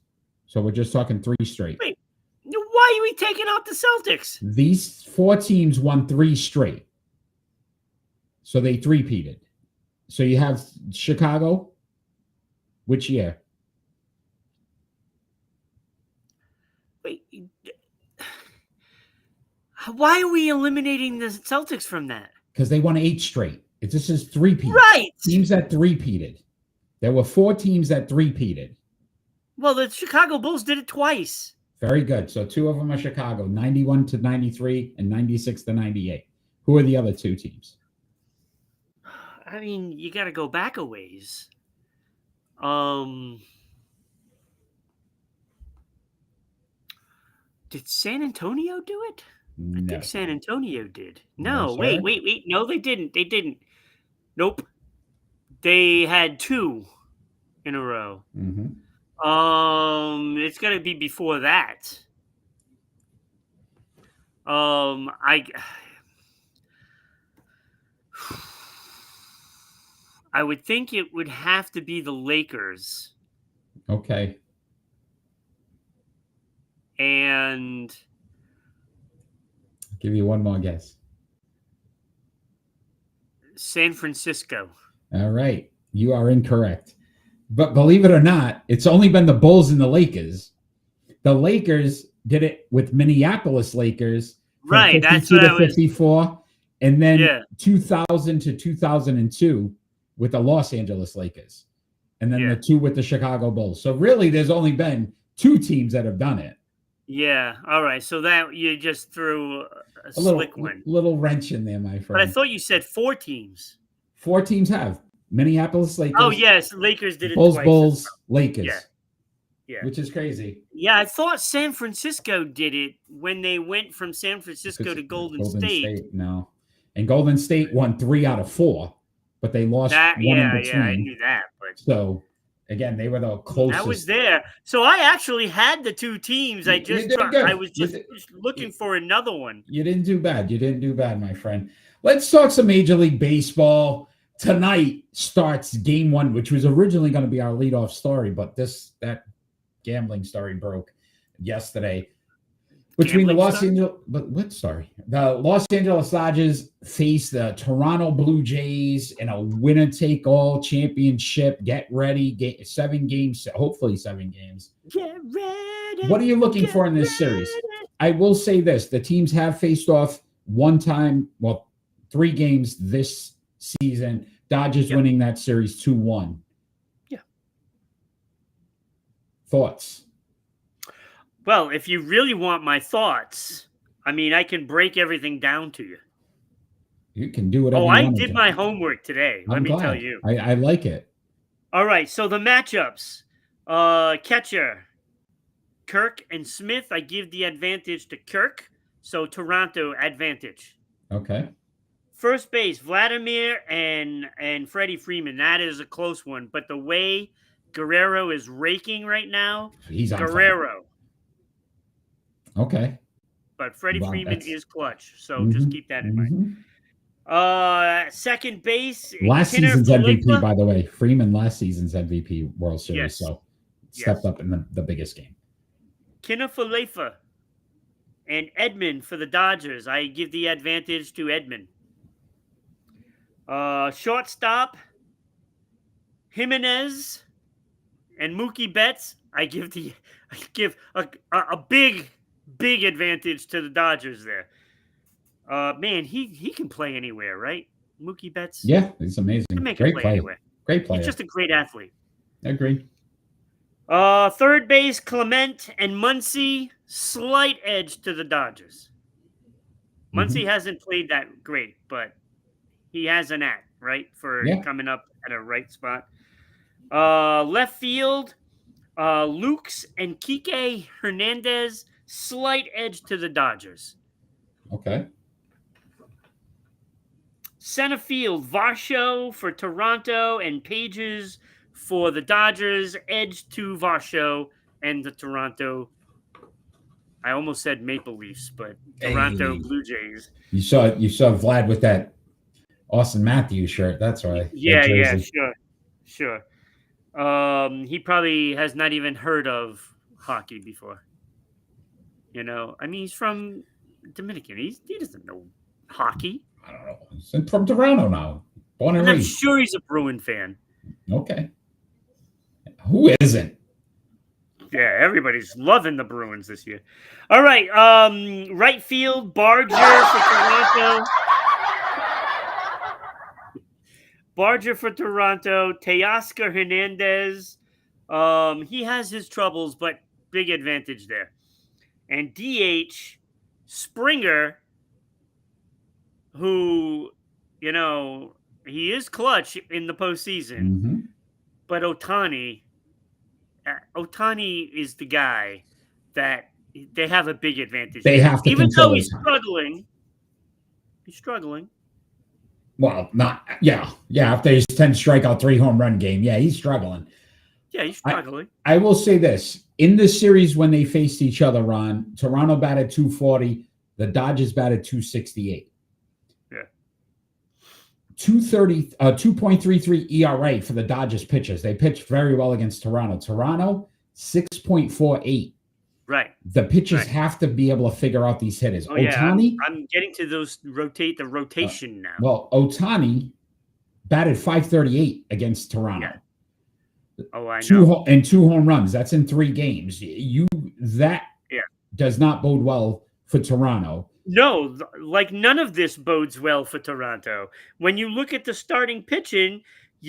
So we're just talking 3 straight. Wait, why are we taking out the Celtics? These 4 teams won 3 straight. So they three-peated. So you have Chicago. Which year? Wait, why are we eliminating the Celtics from that? Because they won 8 straight. This is three-peat. Right. Teams that three-peated. There were 4 teams that three-peated. Well, the Chicago Bulls did it twice. Very good. So 2 of them are Chicago, 91 to 93 and 96 to 98. Who are the other 2 teams? I mean, you got to go back a ways. Did San Antonio do it? No. I think San Antonio did. No, No, wait. No, they didn't. They didn't. Nope. They had 2 in a row. Mm-hmm. It's got to be before that. I I would think it would have to be the Lakers. Okay. And I'll give you one more guess. San Francisco. All right. You are incorrect. But believe it or not, it's only been the Bulls and the Lakers. The Lakers did it with Minneapolis Lakers from Right, that's 52 what to I was. 54, and then Yeah. 2000 to 2002 with the Los Angeles Lakers, and then Yeah. the two with the Chicago Bulls. So really, there's only been two teams that have done it. Yeah. All right. So that you just threw a A slick one. little wrench in there, my But I friend. thought you said 4 teams. 4 teams have Minneapolis Lakers. Oh, yes. Lakers did it Bulls, twice. Bulls, Lakers. Yeah. Yeah. Which is crazy. Yeah, I thought San Francisco did it when they went from San Francisco to Golden State. No. And Golden State won 3 out of 4, but they lost That, one in yeah, between. I knew that. But So, again, they were the closest. I was there. So I actually had the 2 teams. I You just did good. I was You just did- looking for another one. You didn't do bad. You didn't do bad, my friend. Let's talk some Major League Baseball. Tonight starts game 1, which was originally going to be our leadoff story, but that gambling story broke yesterday. Between the Los Angeles, but what story? The Los Angeles Dodgers face the Toronto Blue Jays in a winner-take-all championship. Get ready, 7 games, hopefully 7 games. Get ready. What are you looking for in this series? I will say this: the teams have faced off one time, 3 games this season. Dodgers winning that series 2-1. Yeah. Thoughts? Well, if you really want my thoughts, I mean, I can break everything down to you. You can do whatever. I did my homework today. Let me tell you. I like it. All right, so the matchups. Catcher, Kirk and Smith. I give the advantage to Kirk, so Toronto advantage. Okay. First base, Vladimir and Freddie Freeman. That is a close one, but the way Guerrero is raking right now, He's on Guerrero. Fire. Okay. But Freddie Freeman is clutch, so Mhm, just keep that in mind. Second base, Last Kinner season's Felipa. MVP, by the way. Freeman last season's MVP World Series, Yes. so stepped up in the biggest game. Kinner Felipa and Edmund for the Dodgers. I give the advantage to Edmund. Shortstop, Jimenez and Mookie Betts. I give a big advantage to the Dodgers there. Man, he can play anywhere, right? Mookie Betts. Yeah, he's amazing. He can make Great a play player. anywhere. Great player. He's just a great athlete. Agreed. Third base, Clement and Muncy. Slight edge to the Dodgers. Muncy hasn't played that great, but he has an act, right, for coming up at a right spot. Left field, Lukes and Kike Hernandez. Slight edge to the Dodgers. Okay. Center field, Varsho for Toronto and Pages for the Dodgers. Edge to Varsho and the Toronto. I almost said Maple Leafs, but Toronto Blue Jays. You saw Vlad with that Austin Matthews shirt. That's right. Yeah, sure. He probably has not even heard of hockey before. You know, I mean, he's from Dominican. He doesn't know hockey. I don't know. He's from Toronto now. Born and I'm raised. sure he's a Bruin fan. Okay. Who isn't? Yeah, everybody's loving the Bruins this year. All right, right field, Barger for Toronto. Barger for Toronto. Teoscar Hernandez. He has his troubles, but big advantage there. And DH, Springer, who, you know, he is clutch in the postseason. But Ohtani is the guy that they have a big advantage. They have to, even though he's Ohtani. struggling. Well, not after his 10 strikeout, 3 home run game, he's struggling. Yeah, he's struggling. I will say this: in the series when they faced each other, Ron, Toronto batted 240, the Dodgers batted 268. Yeah. 2.33 ERA for the Dodgers pitchers. They pitched very well against Toronto. Toronto, 6.48. Right. The pitchers Right. have to be able to figure out these hitters. Oh, yeah. Ohtani, I'm getting to the rotation now. well, Ohtani batted .538 against Toronto. Yeah. Oh, I know. Two home runs. That's in 3 games. That does not bode well for Toronto. No, like none of this bodes well for Toronto. When you look at the starting pitching,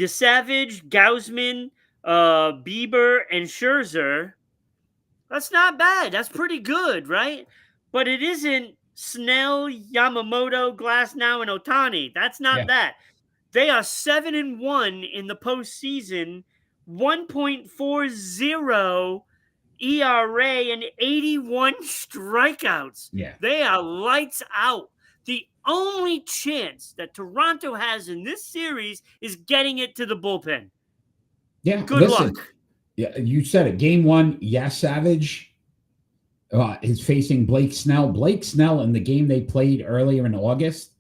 Savage, Gausman, Bieber, and Scherzer, that's not bad. That's pretty good, right? But it isn't Snell, Yamamoto, Glasnow, and Ohtani. That's not that. They are 7-1 in the postseason, 1.40 ERA and 81 strikeouts. Yeah. They are lights out. The only chance that Toronto has in this series is getting it to the bullpen. Yeah. Good luck. Yeah, you said it. Game 1, Savage is facing Blake Snell. Blake Snell in the game they played earlier in August,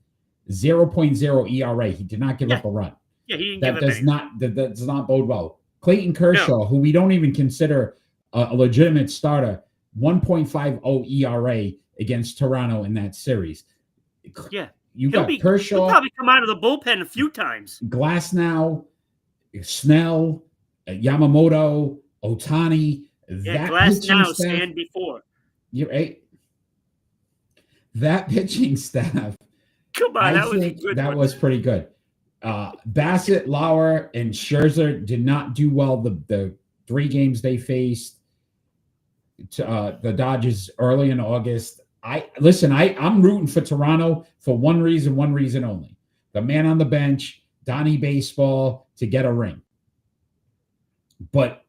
0.0 ERA. He did not give up a run. Yeah, he didn't that give does up not that does not bode well. Clayton Kershaw, who we don't even consider a legitimate starter, 1.50 ERA against Toronto in that series. Yeah. You got Kershaw. He'll probably come out of the bullpen a few times. Glasnow, Snell, Yamamoto, Ohtani. Yeah, Glasnow stand before. You're right. That pitching staff. Come on, that was a good that one. was pretty good. Bassett, Lauer, and Scherzer did not do well the 3 games they faced the Dodgers early in August. I'm rooting for Toronto for one reason only. The man on the bench, Donnie Baseball, to get a ring. But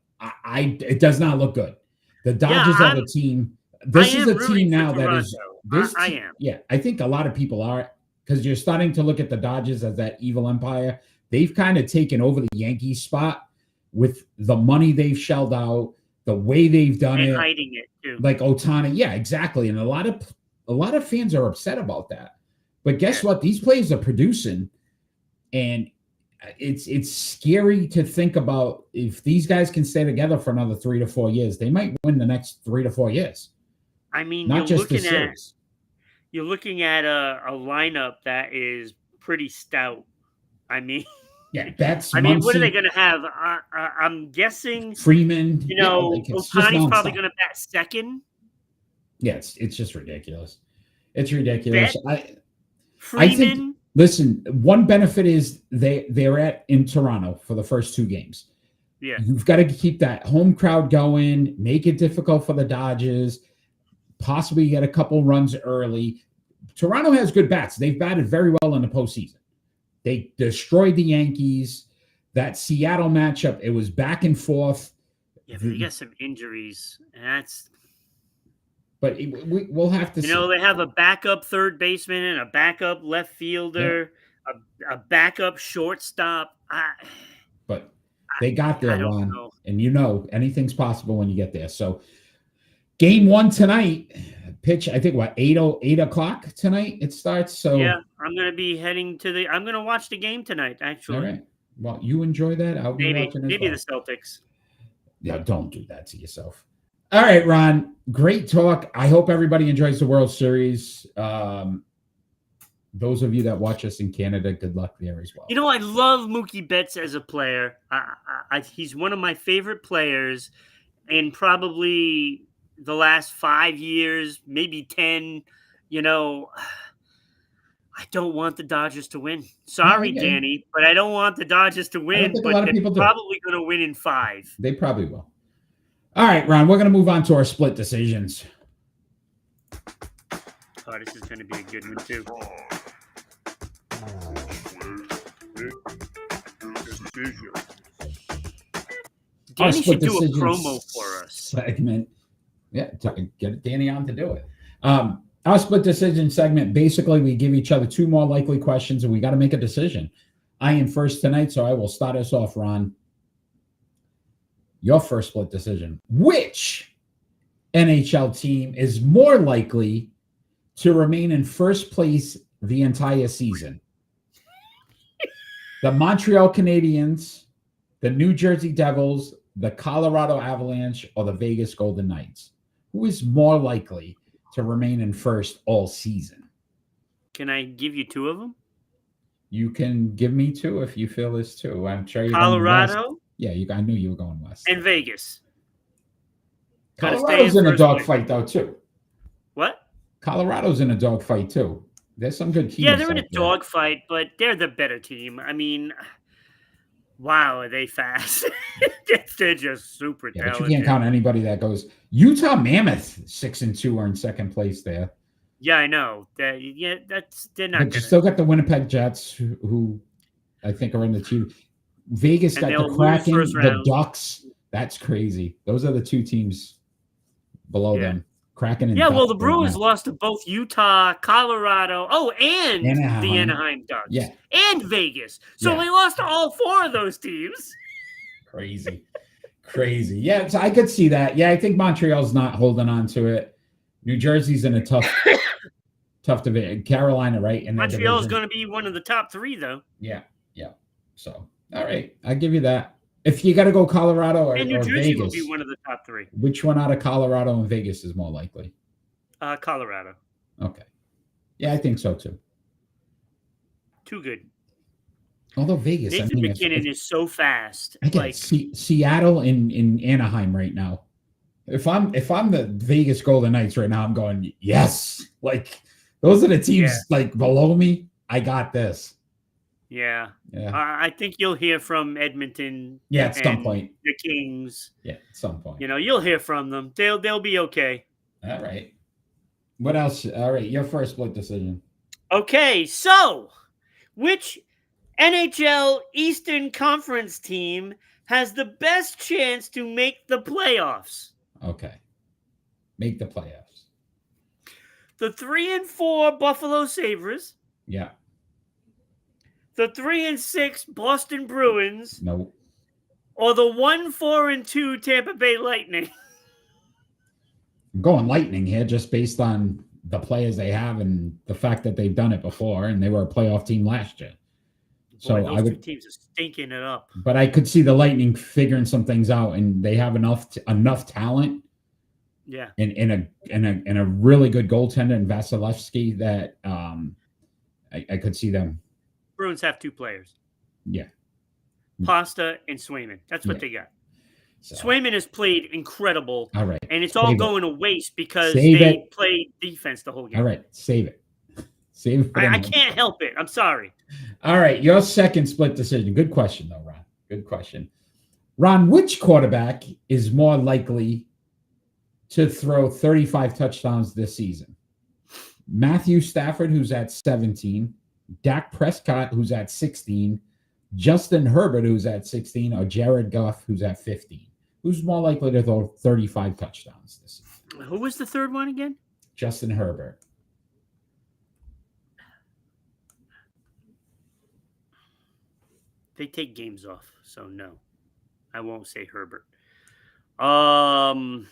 it does not look good. The Dodgers are the team. This is a team now that is. I am. Yeah, I think a lot of people are, because you're starting to look at the Dodgers as that evil empire. They've kind of taken over the Yankees spot with the money they've shelled out, the way they've done it, hiding it too. Like Ohtani. Yeah, exactly. And a lot of fans are upset about that. But guess what? These players are producing, and it's scary to think about if these guys can stay together for another 3 to 4 years. They might win the next 3 to 4 years. I mean, not just the series. You're looking at a lineup that is pretty stout. I mean, yeah, that's. I mean, what are they going to have? I'm guessing Freeman. Ohtani's probably going to bat second. Yeah, it's just ridiculous. It's ridiculous. Freeman. I think. Listen, one benefit is they're in Toronto for the first 2 games. Yeah, you've got to keep that home crowd going. Make it difficult for the Dodgers. Possibly get a couple runs early. Toronto has good bats. They've batted very well in the postseason. They destroyed the Yankees. That Seattle matchup, it was back and forth. Yeah, but you get some injuries, and that's. But we'll have to see. They have a backup third baseman and a backup left fielder, a backup shortstop. But they got there, Ron. And anything's possible when you get there. So Game 1 tonight, pitch, I think, 8 o'clock tonight it starts. So yeah, I'm going to be heading I'm going to watch the game tonight, actually. All right. Well, you enjoy that. I'll be watching maybe the Celtics. Yeah, don't do that to yourself. All right, Ron, great talk. I hope everybody enjoys the World Series. Those of you that watch us in Canada, good luck there as well. I love Mookie Betts as a player. He's one of my favorite players, and probably the last 5 years, maybe 10, I don't want the Dodgers to win. Sorry, Danny, but I don't want the Dodgers to win. But they're probably going to win in 5. They probably will. All right, Ron, we're going to move on to our split decisions. Oh, this is going to be a good one, too. Danny should do a promo for us. Segment. Yeah, get Danny on to do it. Our split decision segment, basically, we give each other 2 more likely questions, and we got to make a decision. I am first tonight, so I will start us off, Ron. Your first split decision. Which NHL team is more likely to remain in first place the entire season? The Montreal Canadiens, the New Jersey Devils, the Colorado Avalanche, or the Vegas Golden Knights? Who is more likely to remain in first all season? Can I give you two of them? You can give me two if you feel this too. I'm sure you're Colorado. Going west. Yeah, I knew you were going west. And Vegas. Colorado's in a dogfight though too. What? Colorado's in a dogfight too. There's some good teams. Yeah, they're in a dogfight, but they're the better team. I mean, wow, are they fast? They're just super talented. But you can't count anybody that goes. Utah Mammoth 6-2 are in second place there. Yeah, I know. They're not. But you still got the Winnipeg Jets, who I think are in the two. Vegas got the Kraken, the Ducks. That's crazy. Those are the two teams below them. Kraken and Ducks well, the Bruins lost to both Utah, Colorado, and the Anaheim Ducks. Yeah. And Vegas. So they lost to all four of those teams. Crazy. Yeah, so I could see that. Yeah, I think Montreal's not holding on to it. New Jersey's in a tough division. Carolina, right? And Montreal's going to be one of the top three, though. Yeah. So, all right, I'll give you that. If you got to go Colorado or New Jersey Vegas, will be one of the top three. Which one out of Colorado and Vegas is more likely? Colorado. Okay. Yeah, I think so too. Too good. Although Vegas, Nathan McKinnon is so fast. I get Seattle in Anaheim right now. If I'm the Vegas Golden Knights right now, I'm going, yes. Like those are the teams like below me. I got this. Yeah. I think you'll hear from Edmonton. Yeah, at some point. The Kings. Yeah, at some point. You'll hear from them. They'll be okay. All right. What else? All right, your first split decision. Okay, so which NHL Eastern Conference team has the best chance to make the playoffs? Okay. Make the playoffs. The 3-4 Buffalo Sabres. Yeah. The 3-6 Boston Bruins. Nope. Or the 1-4-2 Tampa Bay Lightning. I'm going Lightning here just based on the players they have and the fact that they've done it before and they were a playoff team last year. So those two teams are stinking it up. But I could see the Lightning figuring some things out, and they have enough talent. Yeah. In a really good goaltender in Vasilevsky that I could see them. Bruins have two players. Yeah. Pasta and Swayman. That's what they got. So, Swayman has played incredible. All right. And it's all going to waste because they played defense the whole game. All right. Save it. I can't help it. I'm sorry. All right. Your second split decision. Good question, though, Ron. Good question. Ron, which quarterback is more likely to throw 35 touchdowns this season? Matthew Stafford, who's at 17, Dak Prescott, who's at 16, Justin Herbert, who's at 16, or Jared Goff, who's at 15. Who's more likely to throw 35 touchdowns this season? Who was the third one again? Justin Herbert. They take games off, so no. I won't say Herbert. Wow.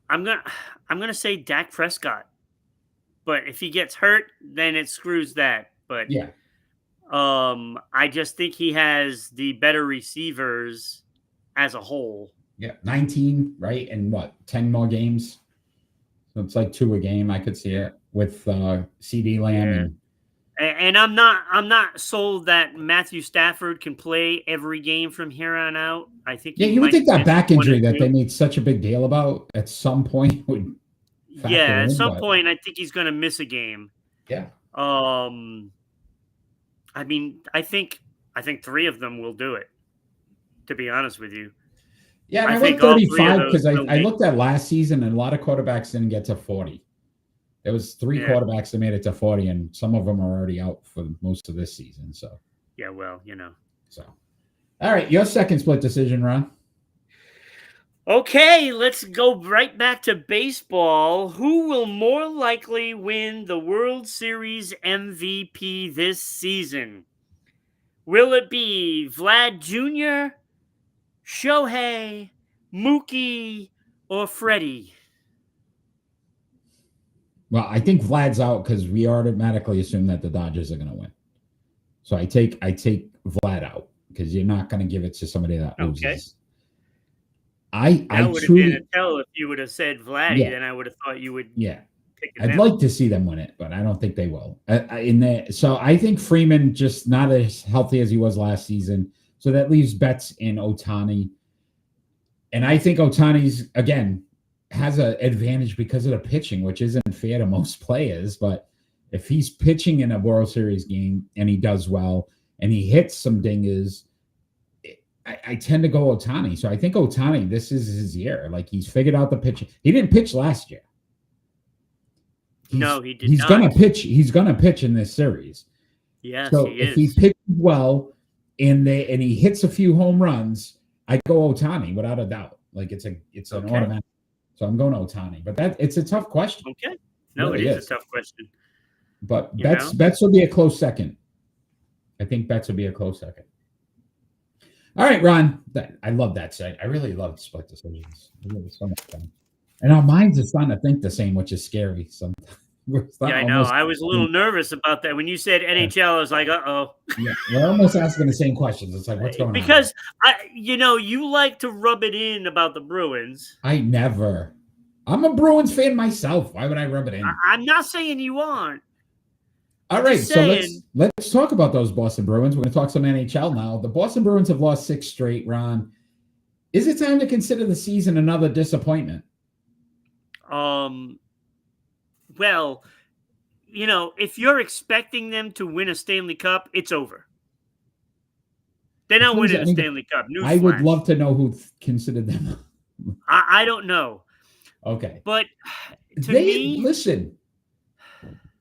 I'm gonna say Dak Prescott. But if he gets hurt, then it screws that. But yeah. I just think he has the better receivers as a whole. Yeah, 19, right? And 10 more games? So it's like 2 a game. I could see it with CD Lamb. And I'm not sold that Matthew Stafford can play every game from here on out. I think you would think that back injury that they made such a big deal about at some point would at some point I think he's going to miss a game. Yeah. I mean, I think 3 of them will do it, to be honest with you. Yeah, and I went 35 because I looked at last season and a lot of quarterbacks didn't get to 40. There was 3 quarterbacks that made it to 40, and some of them are already out for most of this season. So yeah, well, So, all right, your second split decision, Ron. Okay, let's go right back to baseball. Who will more likely win the World Series MVP this season? Will it be Vlad Jr., Shohei, Mookie, or Freddie? Well, I think Vlad's out because we automatically assume that the Dodgers are going to win. So I take Vlad out because you're not going to give it to somebody that loses. Okay. I That would have been a tell if you would have said Vladdy. Yeah. Then I would have thought you would. Yeah. Pick I'd them. like to see them win it, but I don't think they will. So I think Freeman just not as healthy as he was last season. So that leaves Betts in Ohtani. And I think Ohtani's, again, has an advantage because of the pitching, which isn't fair to most players. But if he's pitching in a World Series game and he does well and he hits some dingers, I tend to go Ohtani. So I think Ohtani, this is his year. Like, he's figured out the pitching. He didn't pitch last year. No, he did he's not. Gonna pitch. He's gonna pitch in this series. Yes, so he if is. he pitches well and he hits a few home runs, I go Ohtani without a doubt. Like, it's an automatic. So I'm going Ohtani. But it's a tough question. Okay. No, really it is a tough question. But Betts will be a close second. I think Betts will be a close second. All right, Ron. I love that site. I really love split decisions. It was so much fun. And our minds are starting to think the same, which is scary sometimes. Yeah, I know. I was a little nervous about that. When you said NHL, I was like, uh-oh. Yeah, we're almost asking the same questions. It's like, what's going on? Because, you like to rub it in about the Bruins. I never. I'm a Bruins fan myself. Why would I rub it in? I'm not saying you aren't. All right, so let's talk about those Boston Bruins. We're going to talk some NHL now. The Boston Bruins have lost 6 straight, Ron. Is it time to consider the season another disappointment? Well, if you're expecting them to win a Stanley Cup, it's over. They're not winning a Stanley Cup. I would love to know who considered them. I don't know. Okay, but listen.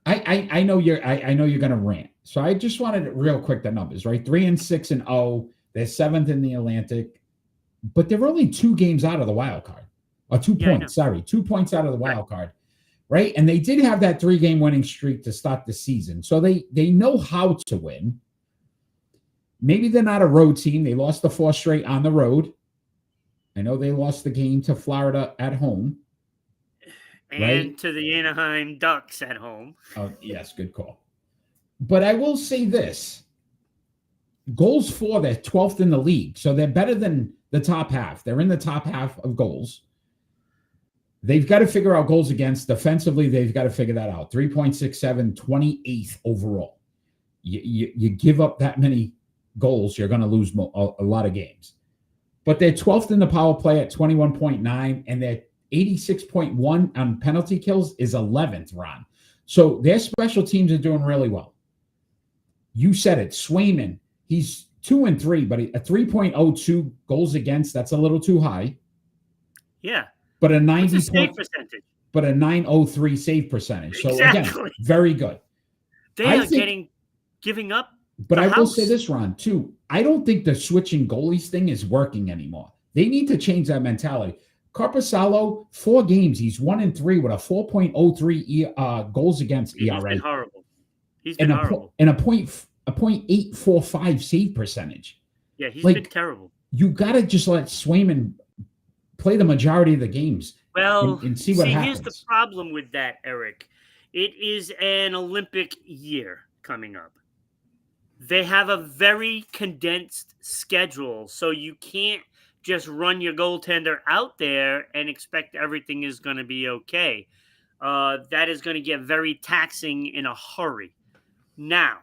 I know you're going to rant. So I just wanted real quick the numbers, right? 3-6-0. They're 7th in the Atlantic, but they're only 2 games out of the wild card. Or 2 points. Sorry, 2 points out of the wild card. Right. And they did have that 3-game winning streak to start the season. So they know how to win. Maybe they're not a road team. They lost the 4 straight on the road. I know they lost the game to Florida at home. And to the Anaheim Ducks at home. Oh, yes, good call. But I will say this. Goals for, they're 12th in the league. So they're better than the top half. They're in the top half of goals. They've got to figure out goals against. Defensively, they've got to figure that out. 3.67, 28th overall. You give up that many goals, you're going to lose a lot of games. But they're 12th in the power play at 21.9, and they're 86.1 on penalty kills is 11th, Ron. So their special teams are doing really well. You said it. Swayman, he's 2-3, but a 3.02 goals against, that's a little too high. Yeah. But a 90 save percentage. But a 903 save percentage. So exactly. Again, very good. They are giving up. But I will say this, Ron, too. I don't think the switching goalies thing is working anymore. They need to change that mentality. Korpisalo, 4 games, he's 1-3 with a 4.03 goals against ERA. He's been horrible. He's been horrible. And a .845 save percentage. Yeah, he's been terrible. You got to just let Swayman play the majority of the games. Well, and see what happens. Here's the problem with that, Eric. It is an Olympic year coming up. They have a very condensed schedule, so you can't just run your goaltender out there and expect everything is going to be okay. That is going to get very taxing in a hurry. Now,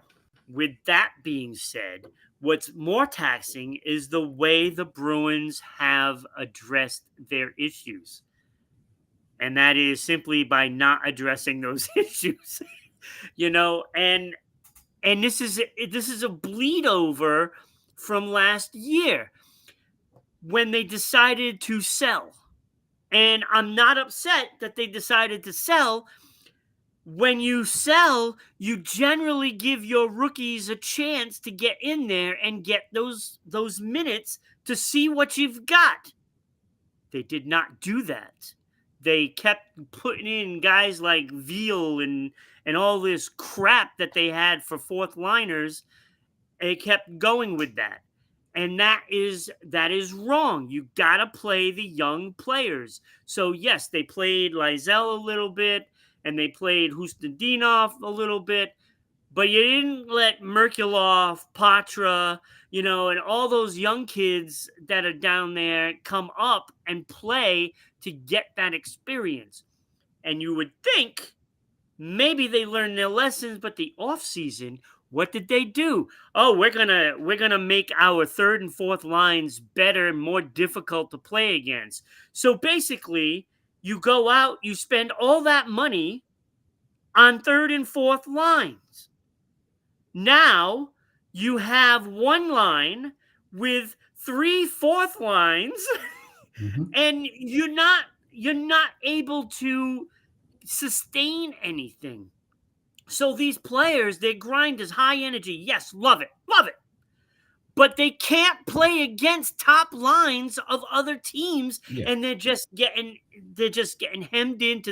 with that being said, what's more taxing is the way the Bruins have addressed their issues. And that is simply by not addressing those issues. And this is a bleed over from last year when they decided to sell. And I'm not upset that they decided to sell. When you sell, you generally give your rookies a chance to get in there and get those minutes to see what you've got. They did not do that. They kept putting in guys like Veal and all this crap that they had for fourth liners. They kept going with that. And that is wrong. You got to play the young players. So, yes, they played Lysell a little bit. and they played Hustadinov a little bit, but you didn't let Merkulov, Patra, and all those young kids that are down there come up and play to get that experience. And you would think maybe they learned their lessons, but the offseason, what did they do? Oh, we're gonna make our third and fourth lines better and more difficult to play against. So basically, you go out, you spend all that money on third and fourth lines. Now you have one line with 3 fourth lines, and you're not able to sustain anything. So these players, their grind is high energy. Yes, love it. But they can't play against top lines of other teams, and they're just getting hemmed into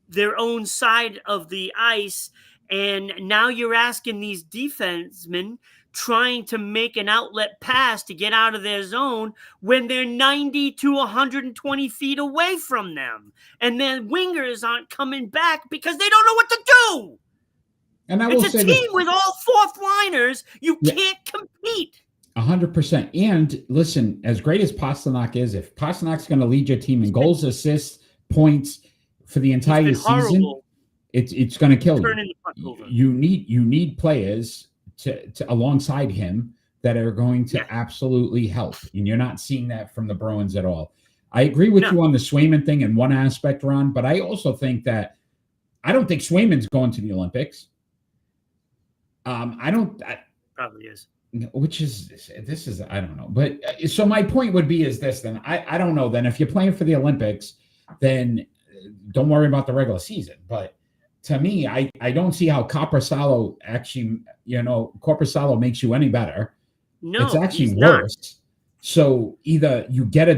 their own side of the ice. And now you're asking these defensemen trying to make an outlet pass to get out of their zone when they're 90 to 120 feet away from them. And then wingers aren't coming back because they don't know what to do. And it's a team with all fourth liners. You can't compete. 100%. And listen, as great as Pastrnak is, if Pasternak's going to lead your team in goals, assists, points for the entire season, it's going to kill you. You need players to alongside him that are going to absolutely help. And you're not seeing that from the Bruins at all. I agree with you on the Swayman thing in one aspect, Ron, but I also think that I don't think Swayman's going to the Olympics. Probably is. Which is, this is, I don't know. But so my point would be is this, then I don't know. Then if you're playing for the Olympics, then don't worry about the regular season. But to me, I don't see how Korpisalo actually, Korpisalo makes you any better. No, it's actually worse. Not. So either you get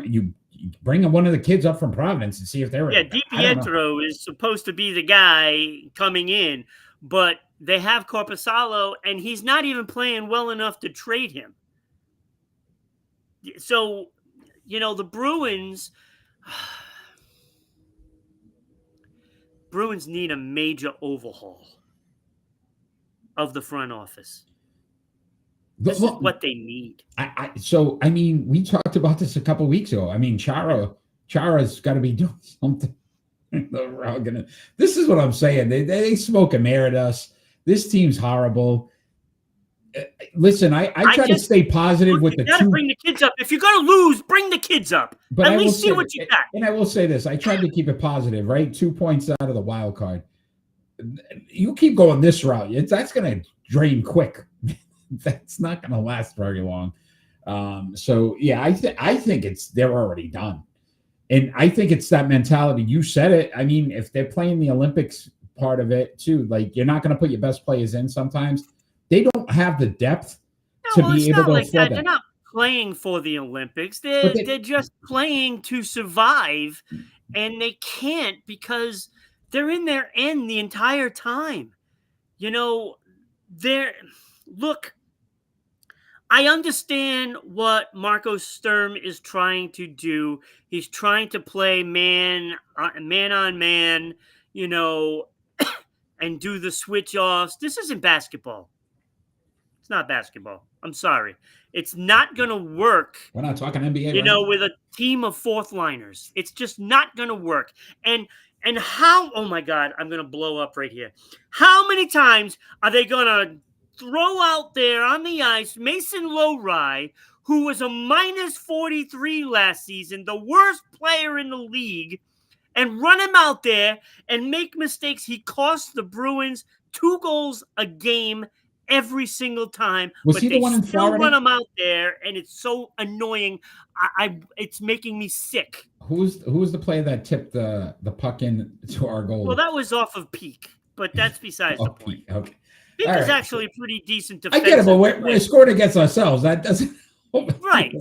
you bring one of the kids up from Providence and see if they're DiPietro is supposed to be the guy coming in, but they have Korpisalo, and he's not even playing well enough to trade him. So, the Bruins need a major overhaul of the front office. This is what they need. We talked about this a couple of weeks ago. I mean, Chara's got to be doing something. This is what I'm saying. They smoke and mirror at us. This team's horrible. Listen, I try to stay positive with the two. You got to bring the kids up. If you're going to lose, bring the kids up. But at least see what you got. And I will say this. I tried to keep it positive, right? 2 points out of the wild card. You keep going this route. That's going to drain quick. That's not going to last very long. I think they're already done. And I think it's that mentality. You said it. I mean, if they're playing the Olympics part of it too, like you're not going to put your best players in sometimes. They don't have the depth to be able to afford that. They're not playing for the Olympics. They're just playing to survive, and they can't because they're in their end the entire time. I understand what Marco Sturm is trying to do. He's trying to play man on man, and do the switch offs. This isn't basketball. It's not basketball. I'm sorry. It's not going to work. We're not talking NBA. With a team of fourth liners. It's just not going to work. And how, oh my God, I'm going to blow up right here. How many times are they going to throw out there on the ice Mason Lowry, who was a minus 43 last season, the worst player in the league, and run him out there and make mistakes? He cost the Bruins 2 goals a game every single time. Was he the one in Florida? Run him out there, and it's so annoying. It's making me sick. Who was the player that tipped the puck in to our goal? Well, that was off of Peak, but that's besides the point. Okay. Peak is actually pretty decent defensive. I get it, but we're scored against ourselves. That doesn't. Right.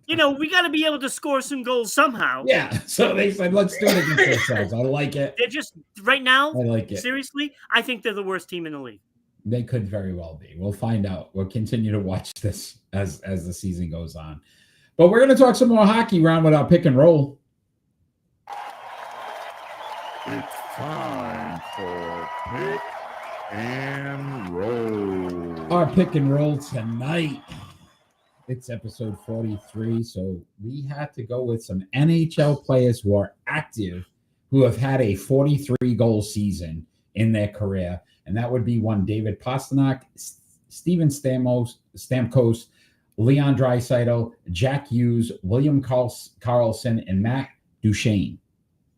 We got to be able to score some goals somehow. Yeah. So they said, let's do it against ourselves. I like it. They're just, right now, I like it. Seriously, I think they're the worst team in the league. They could very well be. We'll find out. We'll continue to watch this as the season goes on. But we're going to talk some more hockey round with our pick and roll. Time for pick and roll. Our pick and roll tonight. It's episode 43, so we had to go with some NHL players who are active, who have had a 43-goal season in their career, and that would be one David Pastrnak, Steven Stamkos, Leon Draisaitl, Jack Hughes, William Karlsson, and Matt Duchene.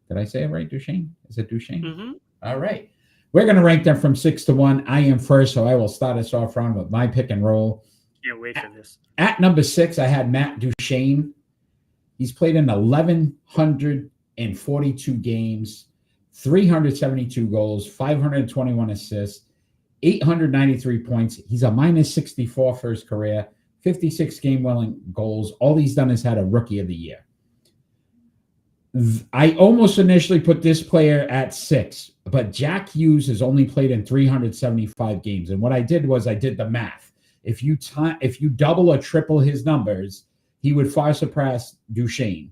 Did I say it right, Duchene? Is it Duchene? Mm-hmm. All right. We're going to rank them from 6 to 1. I am first, so I will start us off round with my pick and roll. Can't wait for this. At number 6, I had Matt Duchene. He's played in 1,142 games, 372 goals, 521 assists, 893 points. He's a minus 64 for his career, 56 game-winning goals. All he's done is had a Rookie of the Year. I almost initially put this player at 6, but Jack Hughes has only played in 375 games. And what I did was I did the math. If you double or triple his numbers, he would far surpass Duchene.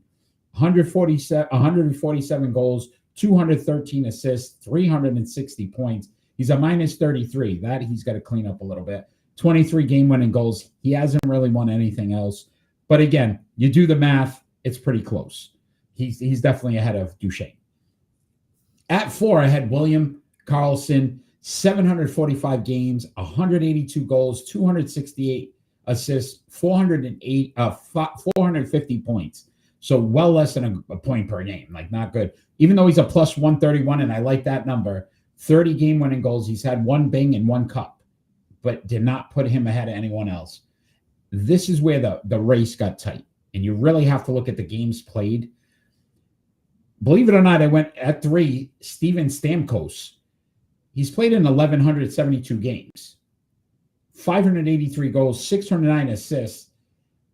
147 goals, 213 assists, 360 points. He's a minus 33. That he's got to clean up a little bit. 23 game-winning goals. He hasn't really won anything else. But again, you do the math, it's pretty close. He's definitely ahead of Duchene. At 4, I had William Karlsson, 745 games, 182 goals, 268 assists, 450 points. So well less than a point per game, like not good. Even though he's a plus 131, and I like that number, 30 game-winning goals. He's had one Bing and one Cup, but did not put him ahead of anyone else. This is where the race got tight, and you really have to look at the games played. Believe it or not, I went at 3, Steven Stamkos. He's played in 1,172 games, 583 goals, 609 assists,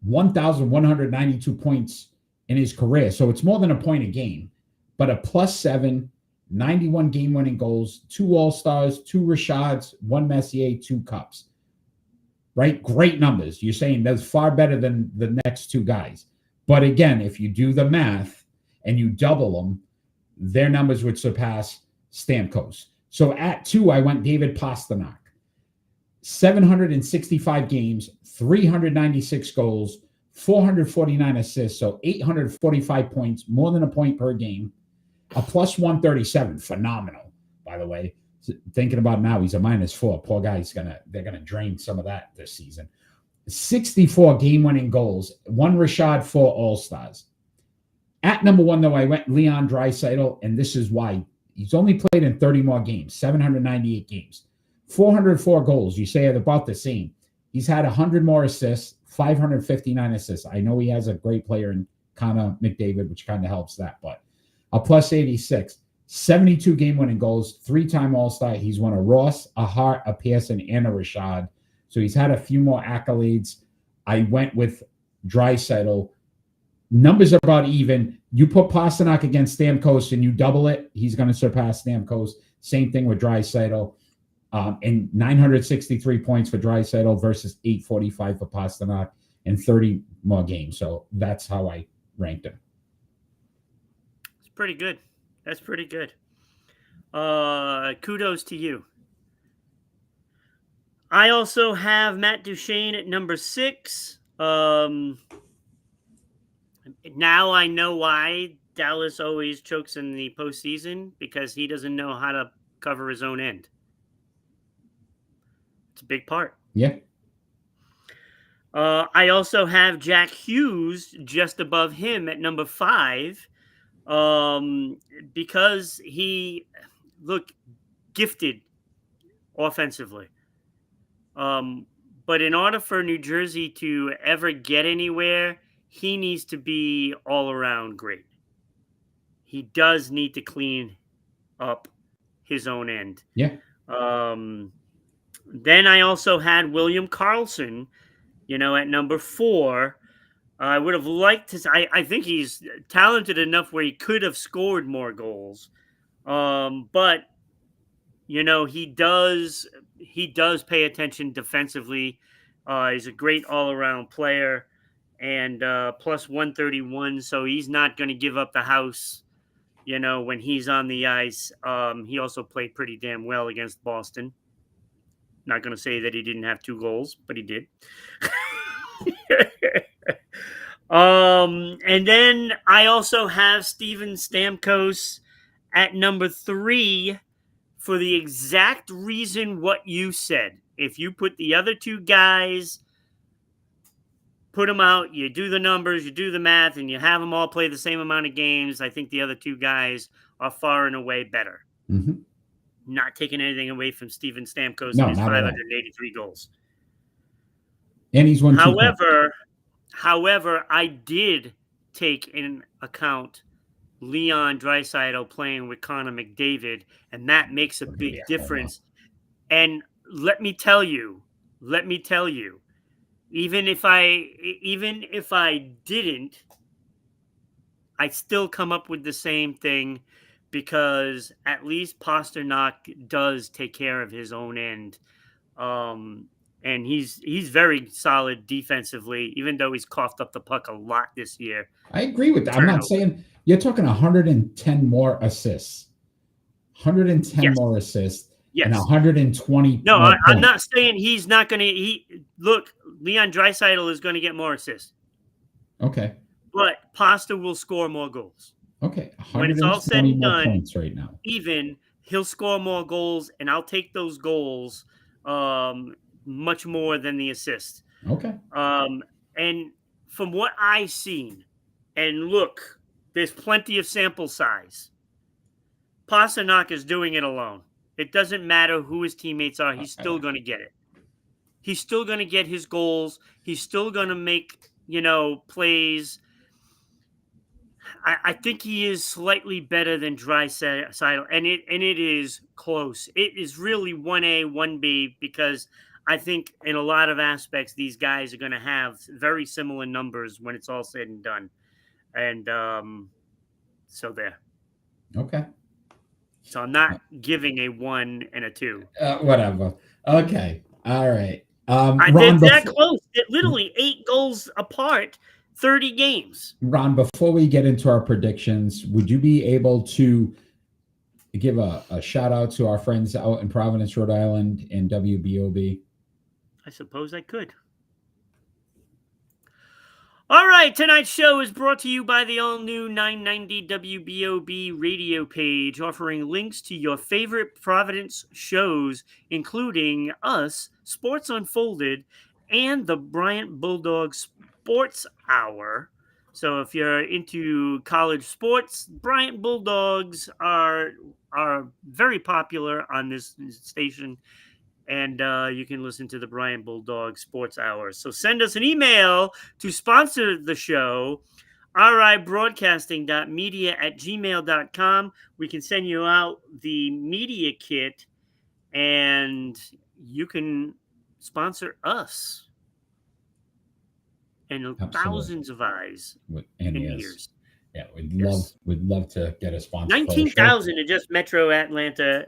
1,192 points in his career. So it's more than a point a game, but a plus 7, 91 game-winning goals, 2 All-Stars, 2 Rishards, 1 Messier, 2 Cups. Right? Great numbers. You're saying that's far better than the next 2 guys. But again, if you do the math, and you double them, their numbers would surpass Stamkos. So at 2, I went David Pastrnak. 765 games, 396 goals, 449 assists, so 845 points, more than a point per game. A plus 137, phenomenal, by the way. Thinking about now, he's a minus 4. Poor guy, they're gonna drain some of that this season. 64 game-winning goals, 1 Richard, 4 All-Stars. At number 1, though, I went Leon Draisaitl, and this is why. He's only played in 30 more games, 798 games, 404 goals. You say it about the same. He's had 100 more assists, 559 assists. I know he has a great player in Connor McDavid, which kind of helps that, but a plus 86, 72 game-winning goals, 3-time All-Star. He's won a Ross, a Hart, a Pearson, and a Richard. So he's had a few more accolades. I went with Draisaitl. Numbers are about even. You put Pastrnak against Stamkos and you double it, he's going to surpass Stamkos. Same thing with Draisaitl. And 963 points for Draisaitl versus 845 for Pastrnak and 30 more games. So that's how I ranked him. It's pretty good. That's pretty good. Kudos to you. I also have Matt Duchene at number 6. Now I know why Dallas always chokes in the postseason, because he doesn't know how to cover his own end. It's a big part. Yeah. I also have Jack Hughes just above him at number 5, because he looked gifted offensively. But in order for New Jersey to ever get anywhere, he needs to be all around great. He does need to clean up his own end. Yeah. Then I also had William Karlsson, at number 4. I would have liked to. I think he's talented enough where he could have scored more goals. But he does pay attention defensively. He's a great all-around player, and plus 131, so he's not going to give up the house when he's on the ice. He also played pretty damn well against Boston. Not going to say that he didn't have 2 goals, but he did. And then I also have Steven Stamkos at number 3 for the exact reason what you said. If you put the other 2 guys, put them out, you do the numbers, you do the math, and you have them all play the same amount of games, I think the other 2 guys are far and away better. Mm-hmm. Not taking anything away from Steven Stamkos No, and his not at all. 583 goals. And he's won 2 However, I did take in account Leon Draisaitl playing with Connor McDavid, and that makes a big difference. And let me tell you, even if I didn't, I still come up with the same thing, because at least Pasternak does take care of his own end. And he's very solid defensively, even though he's coughed up the puck a lot this year. I agree with that. I'm not saying you're talking 110 more assists, 110 more assists, and 120. No, I'm not saying he's not going to. Look, Leon Draisaitl is going to get more assists. Okay, but Pasta will score more goals. Okay, when it's all said and done, points right now. Even he'll score more goals, and I'll take those goals much more than the assist. Okay. And from what I've seen, and look, there's plenty of sample size. Pasternak is doing it alone. It doesn't matter who his teammates are. He's still going to get it. He's still going to get his goals. He's still going to make, plays. I think he is slightly better than Draisaitl, and it is close. It is really 1A, 1B, because I think in a lot of aspects, these guys are going to have very similar numbers when it's all said and done. And so there. Okay. So I'm not giving a 1 and a 2. Whatever. Okay. All right. They're that close. They're literally 8 goals apart, 30 games. Ron, before we get into our predictions, would you be able to give a shout out to our friends out in Providence, Rhode Island, and WBOB? I suppose I could. All right, tonight's show is brought to you by the all-new 990 WBOB radio page, offering links to your favorite Providence shows, including us, Sports Unfolded, and the Bryant Bulldogs Sports Hour. So if you're into college sports, Bryant Bulldogs are very popular on this station. And you can listen to the Bryant Bulldog Sports Hour. So send us an email to sponsor the show, ribroadcasting.media@gmail.com. We can send you out the media kit, and you can sponsor us and Absolutely. Thousands of eyes and ears. Yeah, we'd love to get a sponsor. 19,000 in just Metro Atlanta,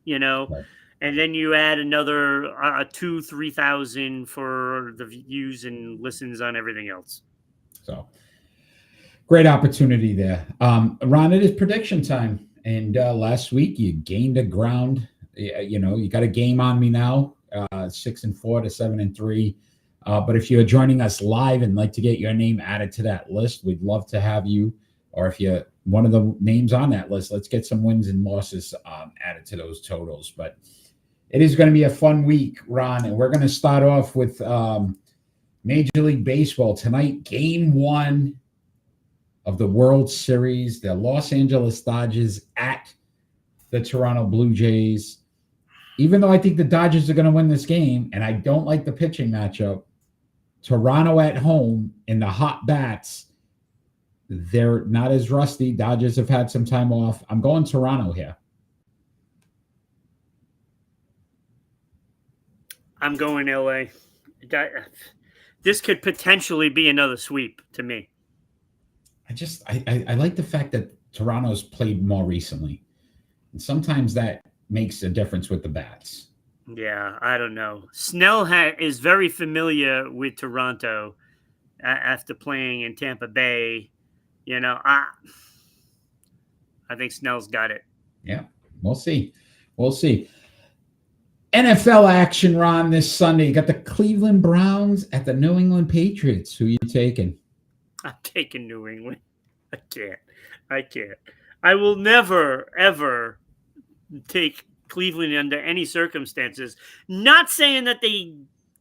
Right. And then you add another 2,000-3,000 for the views and listens on everything else. So great opportunity there. Ron, it is prediction time. And last week you gained a ground. You got a game on me now, 6-4 to 7-3. But if you're joining us live and like to get your name added to that list, we'd love to have you. Or if you're one of the names on that list, let's get some wins and losses added to those totals. But it is going to be a fun week, Ron, and we're going to start off with Major League Baseball tonight. Game 1 of the World Series. The Los Angeles Dodgers at the Toronto Blue Jays. Even though I think the Dodgers are going to win this game, and I don't like the pitching matchup, Toronto at home in the hot bats, they're not as rusty. Dodgers have had some time off. I'm going Toronto here. I'm going LA. This could potentially be another sweep to me. I like the fact that Toronto's played more recently. And sometimes that makes a difference with the bats. Yeah, I don't know. Snell is very familiar with Toronto after playing in Tampa Bay. I think Snell's got it. Yeah, we'll see. We'll see. NFL action, Ron, this Sunday. You got the Cleveland Browns at the New England Patriots. Who are you taking? I'm taking New England. I can't. I will never, ever take Cleveland under any circumstances. Not saying that they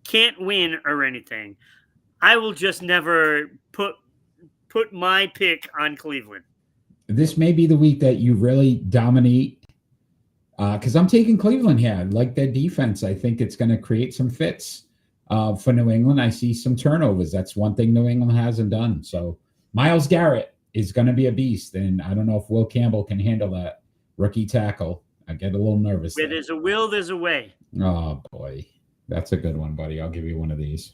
can't win or anything. I will just never put my pick on Cleveland. This may be the week that you really dominate, because I'm taking Cleveland here. I like their defense. I think it's going to create some fits for New England. I see some turnovers. That's one thing New England hasn't done. So Myles Garrett is going to be a beast, and I don't know if Will Campbell can handle that rookie tackle. I get a little nervous. Where there's a will, there's a way. Oh, boy. That's a good one, buddy. I'll give you one of these.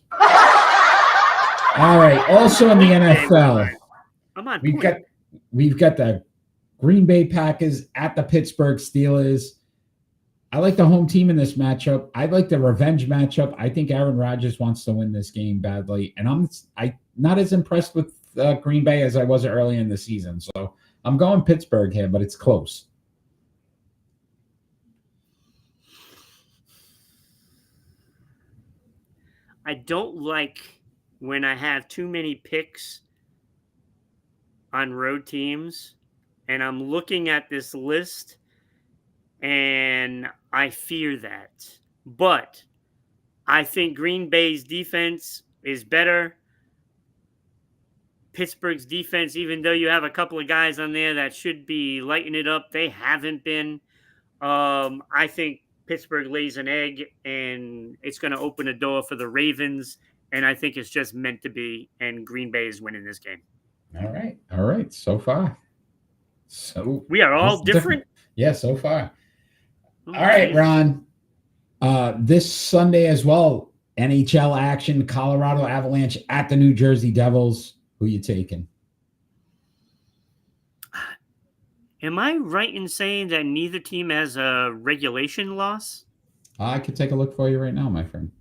All right. Also in the NFL, I'm on we've got the Green Bay Packers at the Pittsburgh Steelers. I like the home team in this matchup. I like the revenge matchup. I think Aaron Rodgers wants to win this game badly, and I'm not as impressed with Green Bay as I was early in the season. So I'm going Pittsburgh here, but it's close. I don't like when I have too many picks on road teams, and I'm looking at this list, and I fear that. But I think Green Bay's defense is better. Pittsburgh's defense, even though you have a couple of guys on there that should be lighting it up, they haven't been. I think Pittsburgh lays an egg, and it's going to open a door for the Ravens, and I think it's just meant to be, and Green Bay is winning this game. All right. So far. So we are all different? Yeah, so far. Okay. All right, Ron. This Sunday as well, NHL action, Colorado Avalanche at the New Jersey Devils. Who you taking? Am I right in saying that neither team has a regulation loss? I could take a look for you right now, my friend.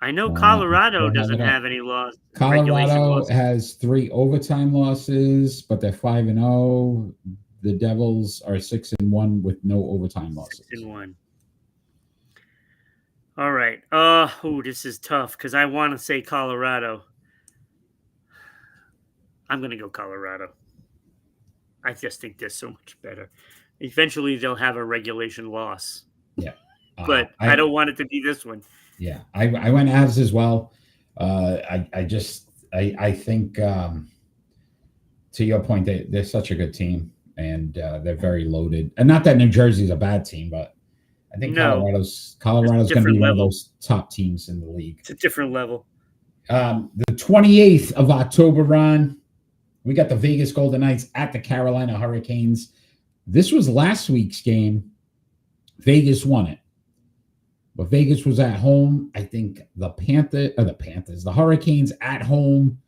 I know Colorado doesn't have any loss. Colorado has 3 overtime losses, but they're 5-0. The Devils are 6-1 with no overtime losses. 6-1. All right. This is tough because I want to say Colorado. I'm going to go Colorado. I just think they're so much better. Eventually, they'll have a regulation loss. Yeah. But I don't want it to be this one. Yeah. I went Avs as well. I think, to your point, they're such a good team, and they're very loaded. And not that New Jersey's a bad team, but I think Colorado's going to be one of those top teams in the league. It's a different level. The 28th of October, Ron, we got the Vegas Golden Knights at the Carolina Hurricanes. This was last week's game. Vegas won it. But Vegas was at home. I think the Hurricanes at home.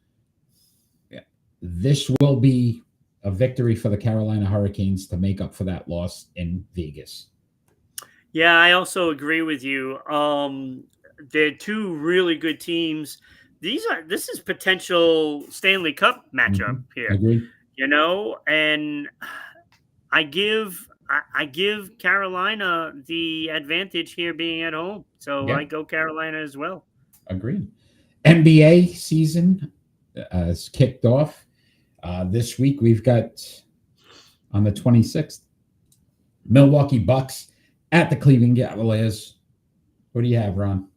Yeah, this will be a victory for the Carolina Hurricanes to make up for that loss in Vegas. Yeah, I also agree with you. They're two really good teams. This is potential Stanley Cup matchup here. Agreed. And I give Carolina the advantage here being at home. So I go Carolina as well. Agreed. NBA season has kicked off. This week we've got on the 26th, Milwaukee Bucks at the Cleveland Cavaliers. What do you have, Ron?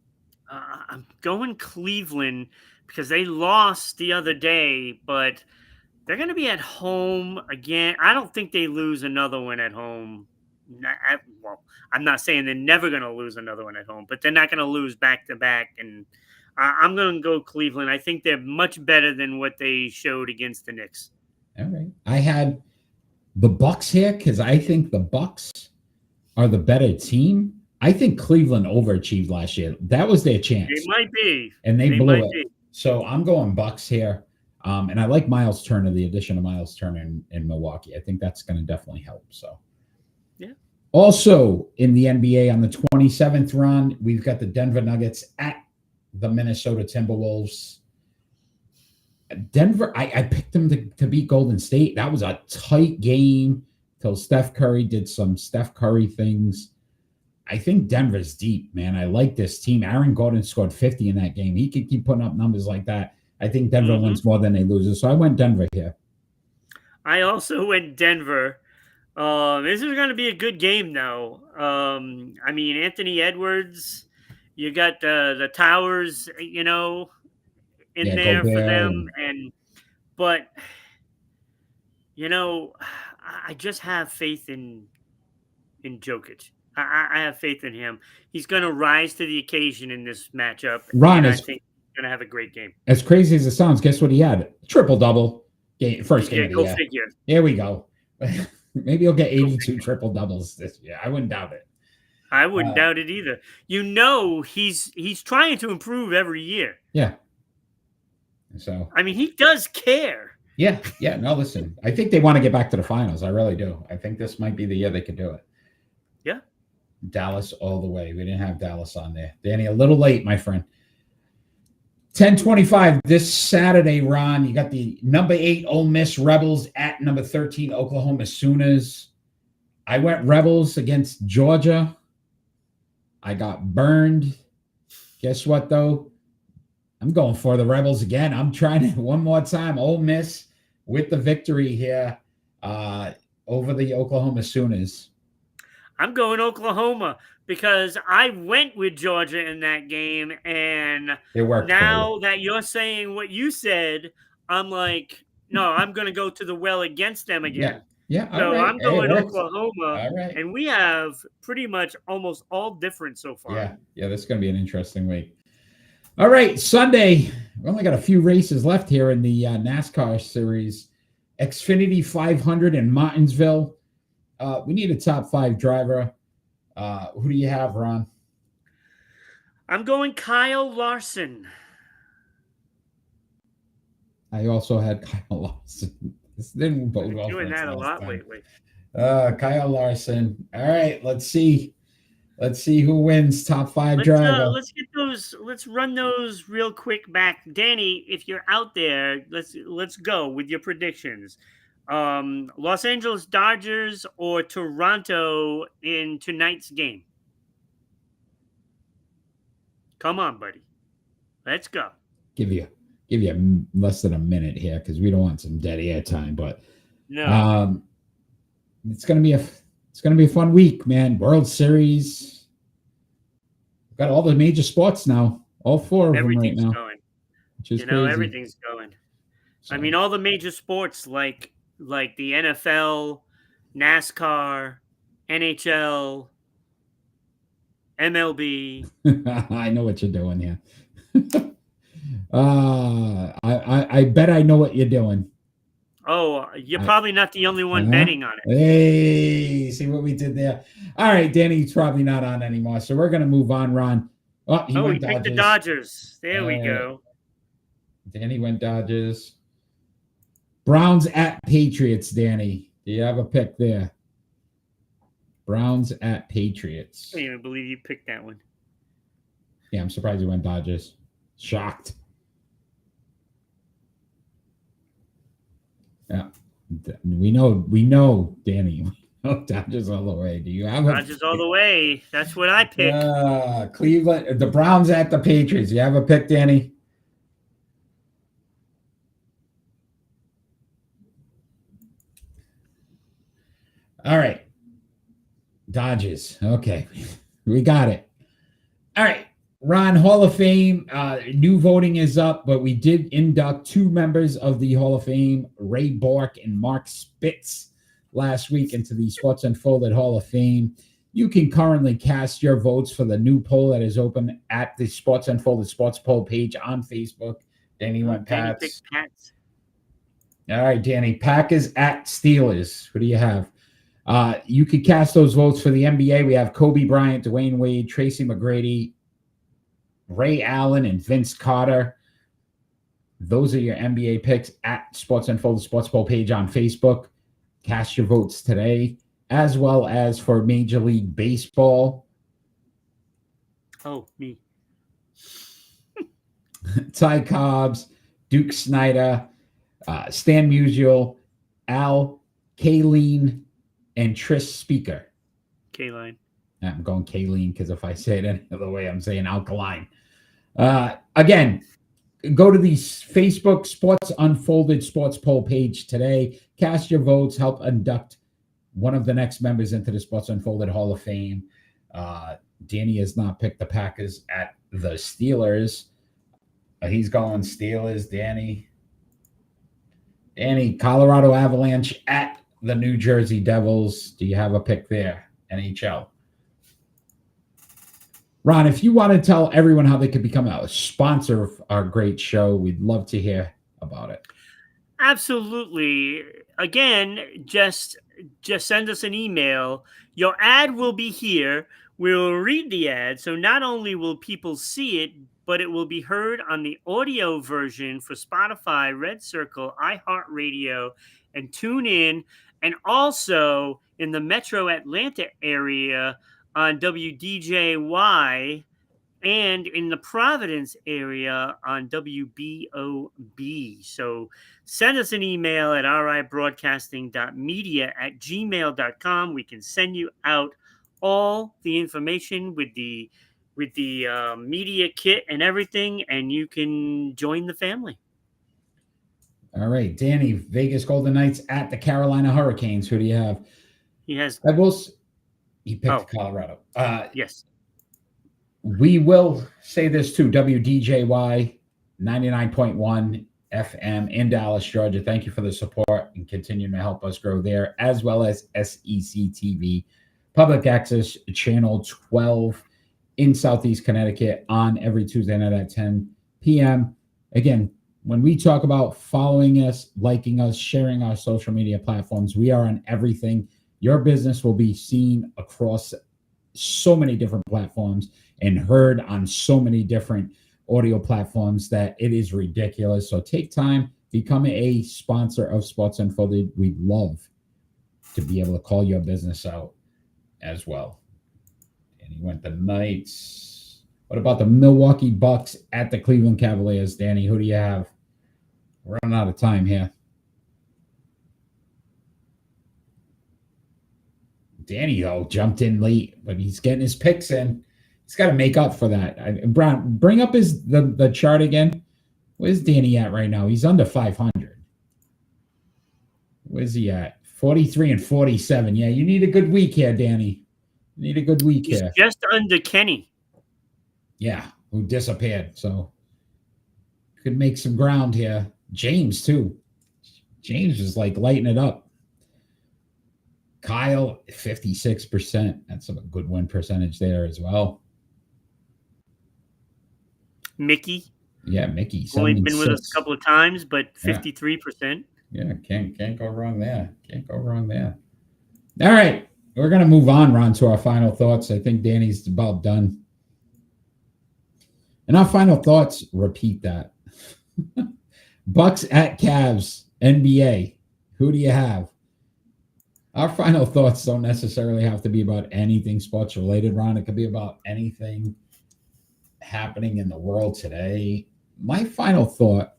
I'm going Cleveland because they lost the other day, but they're going to be at home again. I don't think they lose another one at home. Well, I'm not saying they're never going to lose another one at home, but they're not going to lose back-to-back. And I'm going to go Cleveland. I think they're much better than what they showed against the Knicks. All right. I had the Bucks here because I think the Bucks are the better team. I think Cleveland overachieved last year. That was their chance. They might be. And they blew it. So I'm going Bucks here. And I like Miles Turner, the addition of Miles Turner in Milwaukee. I think that's going to definitely help. So, yeah. Also in the NBA on the 27th, Ron, we've got the Denver Nuggets at the Minnesota Timberwolves. Denver, I picked them to beat Golden State. That was a tight game. till Steph Curry did some Steph Curry things. I think Denver's deep, man. I like this team. Aaron Gordon scored 50 in that game. He could keep putting up numbers like that. I think Denver wins more than they lose. So I went Denver here. I also went Denver. This is going to be a good game, though. I mean, Anthony Edwards, you got the Towers, in there for them, but I just have faith in Jokic. I have faith in him. He's going to rise to the occasion in this matchup, Ron, and I think he's going to have a great game. As crazy as it sounds, guess what he had? Triple-double. First game of the year. Figure. There we go. Maybe he'll get 82 triple-doubles this year. I wouldn't doubt it. I wouldn't doubt it either. He's trying to improve every year. Yeah. So I mean, he does care. Yeah. No, listen. I think they want to get back to the finals. I really do. I think this might be the year they could do it. Yeah. Dallas all the way. We didn't have Dallas on there. Danny, a little late, my friend. 10:25 this Saturday, Ron. You got the number 8 Ole Miss Rebels at number 13 Oklahoma Sooners. I went Rebels against Georgia. I got burned. Guess what, though? I'm going for the Rebels again. I'm trying to one more time. Ole Miss with the victory here over the Oklahoma Sooners. I'm going Oklahoma because I went with Georgia in that game, and it worked. Now that you're saying what you said, I'm like, no, I'm going to go to the well against them again. Yeah. So I'm going Oklahoma, and we have pretty much almost all different so far. Yeah, this is going to be an interesting week. All right, Sunday, we only got a few races left here in the NASCAR series. Xfinity 500 in Martinsville. We need a top 5 driver. Who do you have, Ron? I'm going Kyle Larson. I also had Kyle Larson. This didn't bode well. Doing that a lot lately. Kyle Larson. All right, let's see. Let's see who wins top 5 driver. Let's get those. Let's run those real quick back, Danny. If you're out there, let's go with your predictions. Los Angeles Dodgers or Toronto in tonight's game? Come on, buddy. Let's go. Give you less than a minute here because we don't want some dead air time. But no, it's gonna be a fun week, man. World Series. We've got all the major sports now. All 4 of them right now. Going. Which is crazy. Everything's going. So. I mean, all the major sports like the NFL, NASCAR, NHL, MLB. I know what you're doing here. I bet I know what you're doing. Oh, you're probably not the only one betting on it. Hey, see what we did there? All right, Danny's probably not on anymore, so we're going to move on, Ron. He picked the Dodgers. There we go. Danny went Dodgers. Browns at Patriots, Danny. Do you have a pick there? Browns at Patriots. I can't even believe you picked that one. Yeah, I'm surprised you went Dodgers. Shocked. Yeah. We know, Danny. Dodgers all the way. Do you have Dodgers all the way? That's what I picked. Cleveland, the Browns at the Patriots. You have a pick, Danny? All right. Dodgers. Okay. We got it. All right. Ron, Hall of Fame. New voting is up, but we did induct 2 members of the Hall of Fame, Ray Bork and Mark Spitz, last week into the Sports Unfolded Hall of Fame. You can currently cast your votes for the new poll that is open at the Sports Unfolded Sports Poll page on Facebook. Danny went Pats. All right, Danny. Packers at Steelers. What do you have? You could cast those votes for the NBA. We have Kobe Bryant, Dwayne Wade, Tracy McGrady, Ray Allen, and Vince Carter. Those are your NBA picks at Sports Unfolded Sports Poll page on Facebook. Cast your votes today, as well as for Major League Baseball. Oh, me. Ty Cobbs, Duke Snyder, Stan Musial, Al Kaline, and Tris Speaker. K-Line. I'm going Kayleen because if I say it any other way, I'm saying alkaline. Again, go to the Facebook Sports Unfolded Sports Poll page today. Cast your votes. Help induct one of the next members into the Sports Unfolded Hall of Fame. Danny has not picked the Packers at the Steelers. He's going Steelers, Danny. Danny, Colorado Avalanche at the New Jersey Devils. Do you have a pick there? NHL. Ron, if you want to tell everyone how they could become a sponsor of our great show, we'd love to hear about it. Absolutely. Again, just send us an email. Your ad will be here. We'll read the ad. So not only will people see it, but it will be heard on the audio version for Spotify, Red Circle, iHeartRadio, and TuneIn, and also in the Metro Atlanta area on WDJY, and in the Providence area on WBOB. So send us an email at ribroadcasting.media@gmail.com. We can send you out all the information with the media kit and everything, and you can join the family. All right, Danny, Vegas Golden Knights at the Carolina Hurricanes. Who do you have? He has. He picked Colorado. Yes. We will say this too. WDJY 99.1 FM in Dallas, Georgia. Thank you for the support and continuing to help us grow there, as well as SEC TV, Public Access Channel 12 in Southeast Connecticut on every Tuesday night at 10 p.m. Again, when we talk about following us, liking us, sharing our social media platforms, we are on everything. Your business will be seen across so many different platforms and heard on so many different audio platforms that it is ridiculous. So take time, become a sponsor of Sports Unfolded. We'd love to be able to call your business out as well. And he went the Knights. What about the Milwaukee Bucks at the Cleveland Cavaliers? Danny, who do you have? We're running out of time here. Danny, though, jumped in late, but he's getting his picks in. He's got to make up for that. Brown, bring up the chart again. Where's Danny at right now? He's under 500. Where's he at? 43 and 47. Yeah, you need a good week here, Danny. You need a good week He's here. just under Kenny. Yeah, who disappeared. So could make some ground here. James, too. James is like lighting it up. Kyle, 56%. That's a good win percentage there as well. Mickey. Yeah, Mickey. Only been with us a couple of times, but 53%. Yeah, can't go wrong there. Can't go wrong there. All right. We're going to move on, Ron, to our final thoughts. I think Danny's about done. And our final thoughts, repeat that. Bucks at Cavs, NBA. Who do you have? Our final thoughts don't necessarily have to be about anything sports related, Ron. It could be about anything happening in the world today. My final thought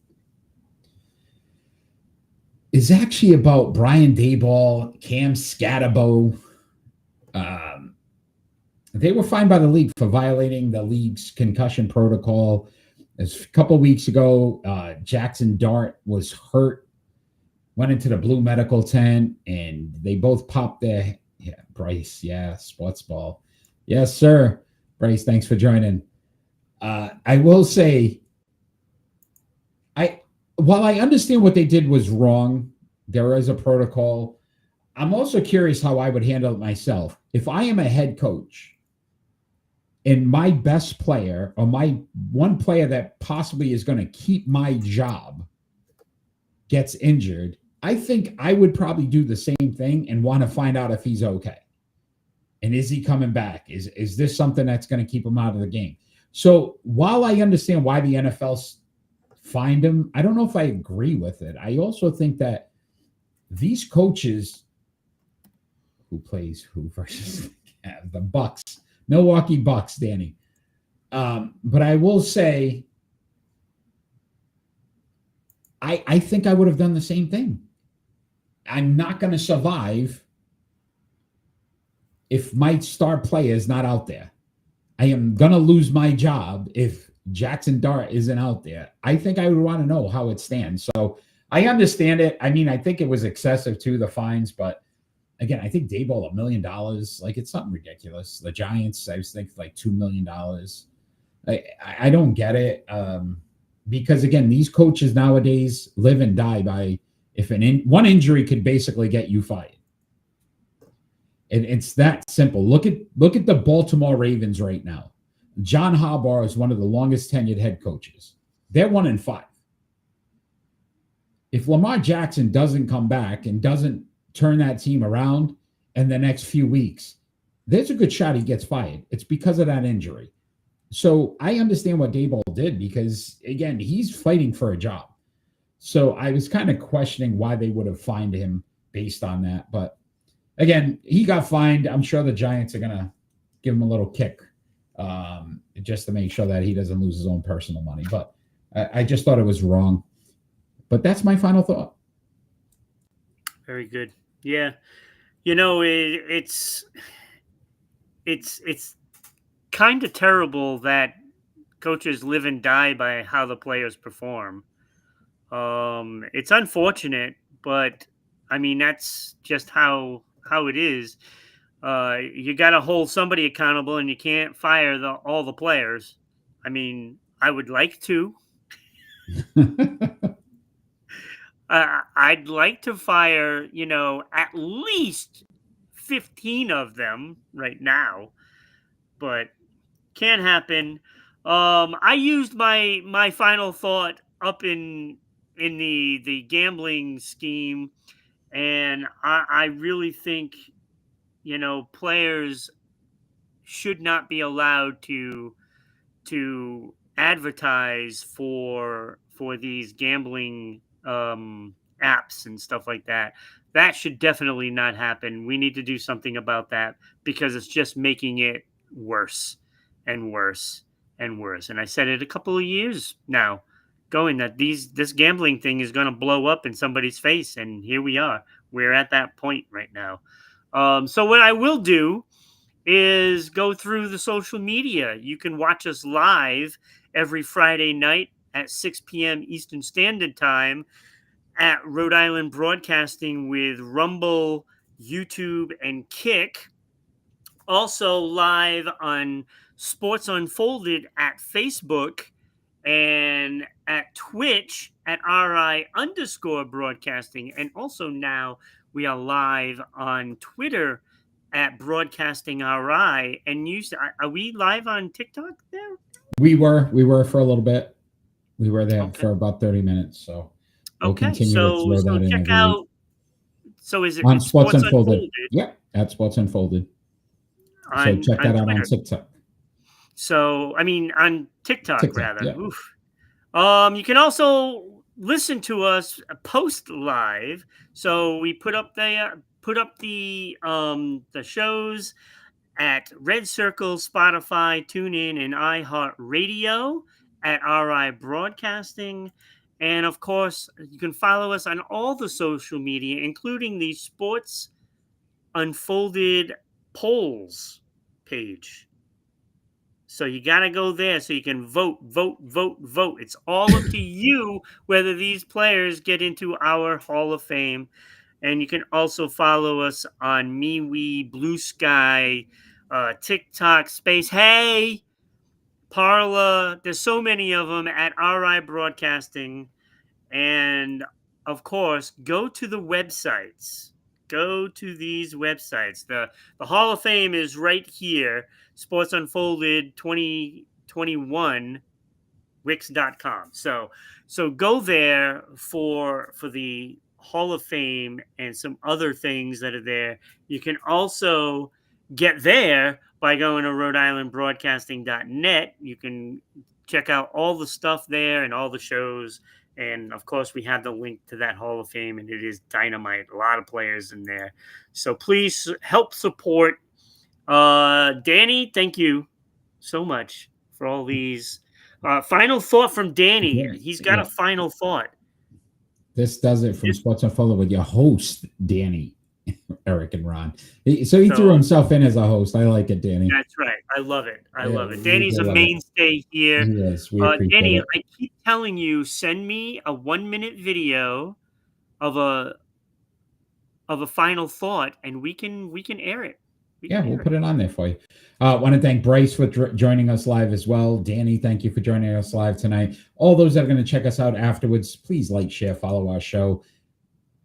is actually about Brian Daboll, Cam Scatterbo. They were fined by the league for violating the league's concussion protocol. A couple of weeks ago, Jackson Dart was hurt, went into the blue medical tent, and they both popped their Bryce, sports ball. Yes, sir. Bryce, thanks for joining. I will say, while I understand what they did was wrong, there is a protocol. I'm also curious how I would handle it myself. If I am a head coach and my best player or my one player that possibly is going to keep my job gets injured, I think I would probably do the same thing and want to find out if he's okay. And is he coming back? Is this something that's going to keep him out of the game? So while I understand why the NFL fined him, I don't know if I agree with it. I also think that these coaches who plays who versus the Bucks, Milwaukee Bucks, Danny. But I will say, I think I would have done the same thing. I'm not going to survive if my star player is not out there, I am going to lose my job if Jackson Dart isn't out there. I think I would want to know how it stands. So I understand it. I mean, I think it was excessive too, the fines, but again, I think Daboll $1 million, like it's something ridiculous. The Giants, I was thinking like $2 million. I don't get it. Because again, these coaches nowadays live and die by if one injury could basically get you fired. And it's that simple. Look at the Baltimore Ravens right now. John Harbaugh is one of the longest tenured head coaches. They're 1-5. If Lamar Jackson doesn't come back and doesn't turn that team around in the next few weeks, there's a good shot he gets fired. It's because of that injury. So I understand what Daboll did because, again, he's fighting for a job. So I was kind of questioning why they would have fined him based on that. But, again, he got fined. I'm sure the Giants are going to give him a little kick just to make sure that he doesn't lose his own personal money. But I just thought it was wrong. But that's my final thought. Very good. Yeah. You know, it's kind of terrible that coaches live and die by how the players perform. It's unfortunate, but I mean, that's just how it is. You got to hold somebody accountable and you can't fire all the players. I mean, I would like to. I'd like to fire, at least 15 of them right now, but can't happen. I used my final thought up in the gambling scheme, and I really think, players should not be allowed to advertise for these gambling apps and stuff like that. That should definitely not happen. We need to do something about that because it's just making it worse and worse and worse. And I said it a couple of years now going that this gambling thing is going to blow up in somebody's face. And here we are. We're at that point right now. So what I will do is go through the social media. You can watch us live every Friday night at 6 p.m. Eastern Standard Time at Rhode Island Broadcasting with Rumble, YouTube, and Kick. Also live on Sports Unfolded at Facebook and at Twitch at RI_broadcasting. And also now we are live on Twitter at Broadcasting RI. And are we live on TikTok there? We were for a little bit. We were there for about 30 minutes. So we'll continue to throw that in check every out. week. So is it on Sports Unfolded? Yeah, at Sports Unfolded. So check that out on TikTok. So, I mean, on TikTok rather. Yeah. Oof. You can also listen to us post live. So we put up the shows at Red Circle, Spotify, TuneIn, and iHeartRadio at RI Broadcasting. And of course, you can follow us on all the social media, including the Sports Unfolded polls page. So you got to go there so you can vote. It's all up to you whether these players get into our Hall of Fame. And you can also follow us on MeWe, Blue Sky, TikTok, Space. Hey, Parla. There's so many of them at RI Broadcasting. And, of course, go to the websites. Go to these websites. The Hall of Fame is right here. Sports Unfolded 2021 Wix.com. So go there for the Hall of Fame and some other things that are there. You can also get there by going to Rhode-IslandBroadcasting.net. You can check out all the stuff there and all the shows. And, of course, we have the link to that Hall of Fame, and it is dynamite. A lot of players in there. So please help support. Danny, thank you so much for all these. Final thought from Danny. Yeah, He's got a final thought. This does it from Sports Unfolded with your host, Danny. Eric and Ron. So he threw himself in as a host. I like it, Danny. That's right. I love it. I love it. We Danny's a love mainstay here. He is. We appreciate Danny, it. I keep telling you, send me a 1-minute video of a final thought, and we can air it. We'll put it on there for you. I want to thank Bryce for joining us live as well. Danny, thank you for joining us live tonight. All those that are going to check us out afterwards, please like, share, follow our show.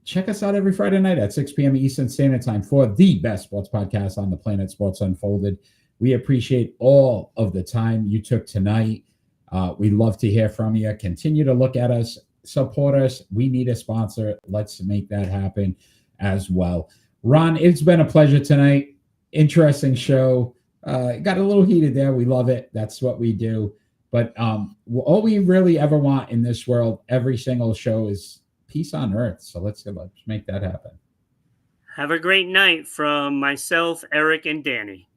Check us out every Friday night at 6 p.m. Eastern Standard Time for the best sports podcast on the planet, Sports Unfolded. We appreciate all of the time you took tonight. We love to hear from you. Continue to look at us, support us. We need a sponsor. Let's make that happen as well. Ron, it's been a pleasure tonight. Interesting show. Got a little heated there. We love it. That's what we do. But all we really ever want in this world, every single show, is peace on earth. So let's make that happen. Have a great night from myself, Eric, and Danny.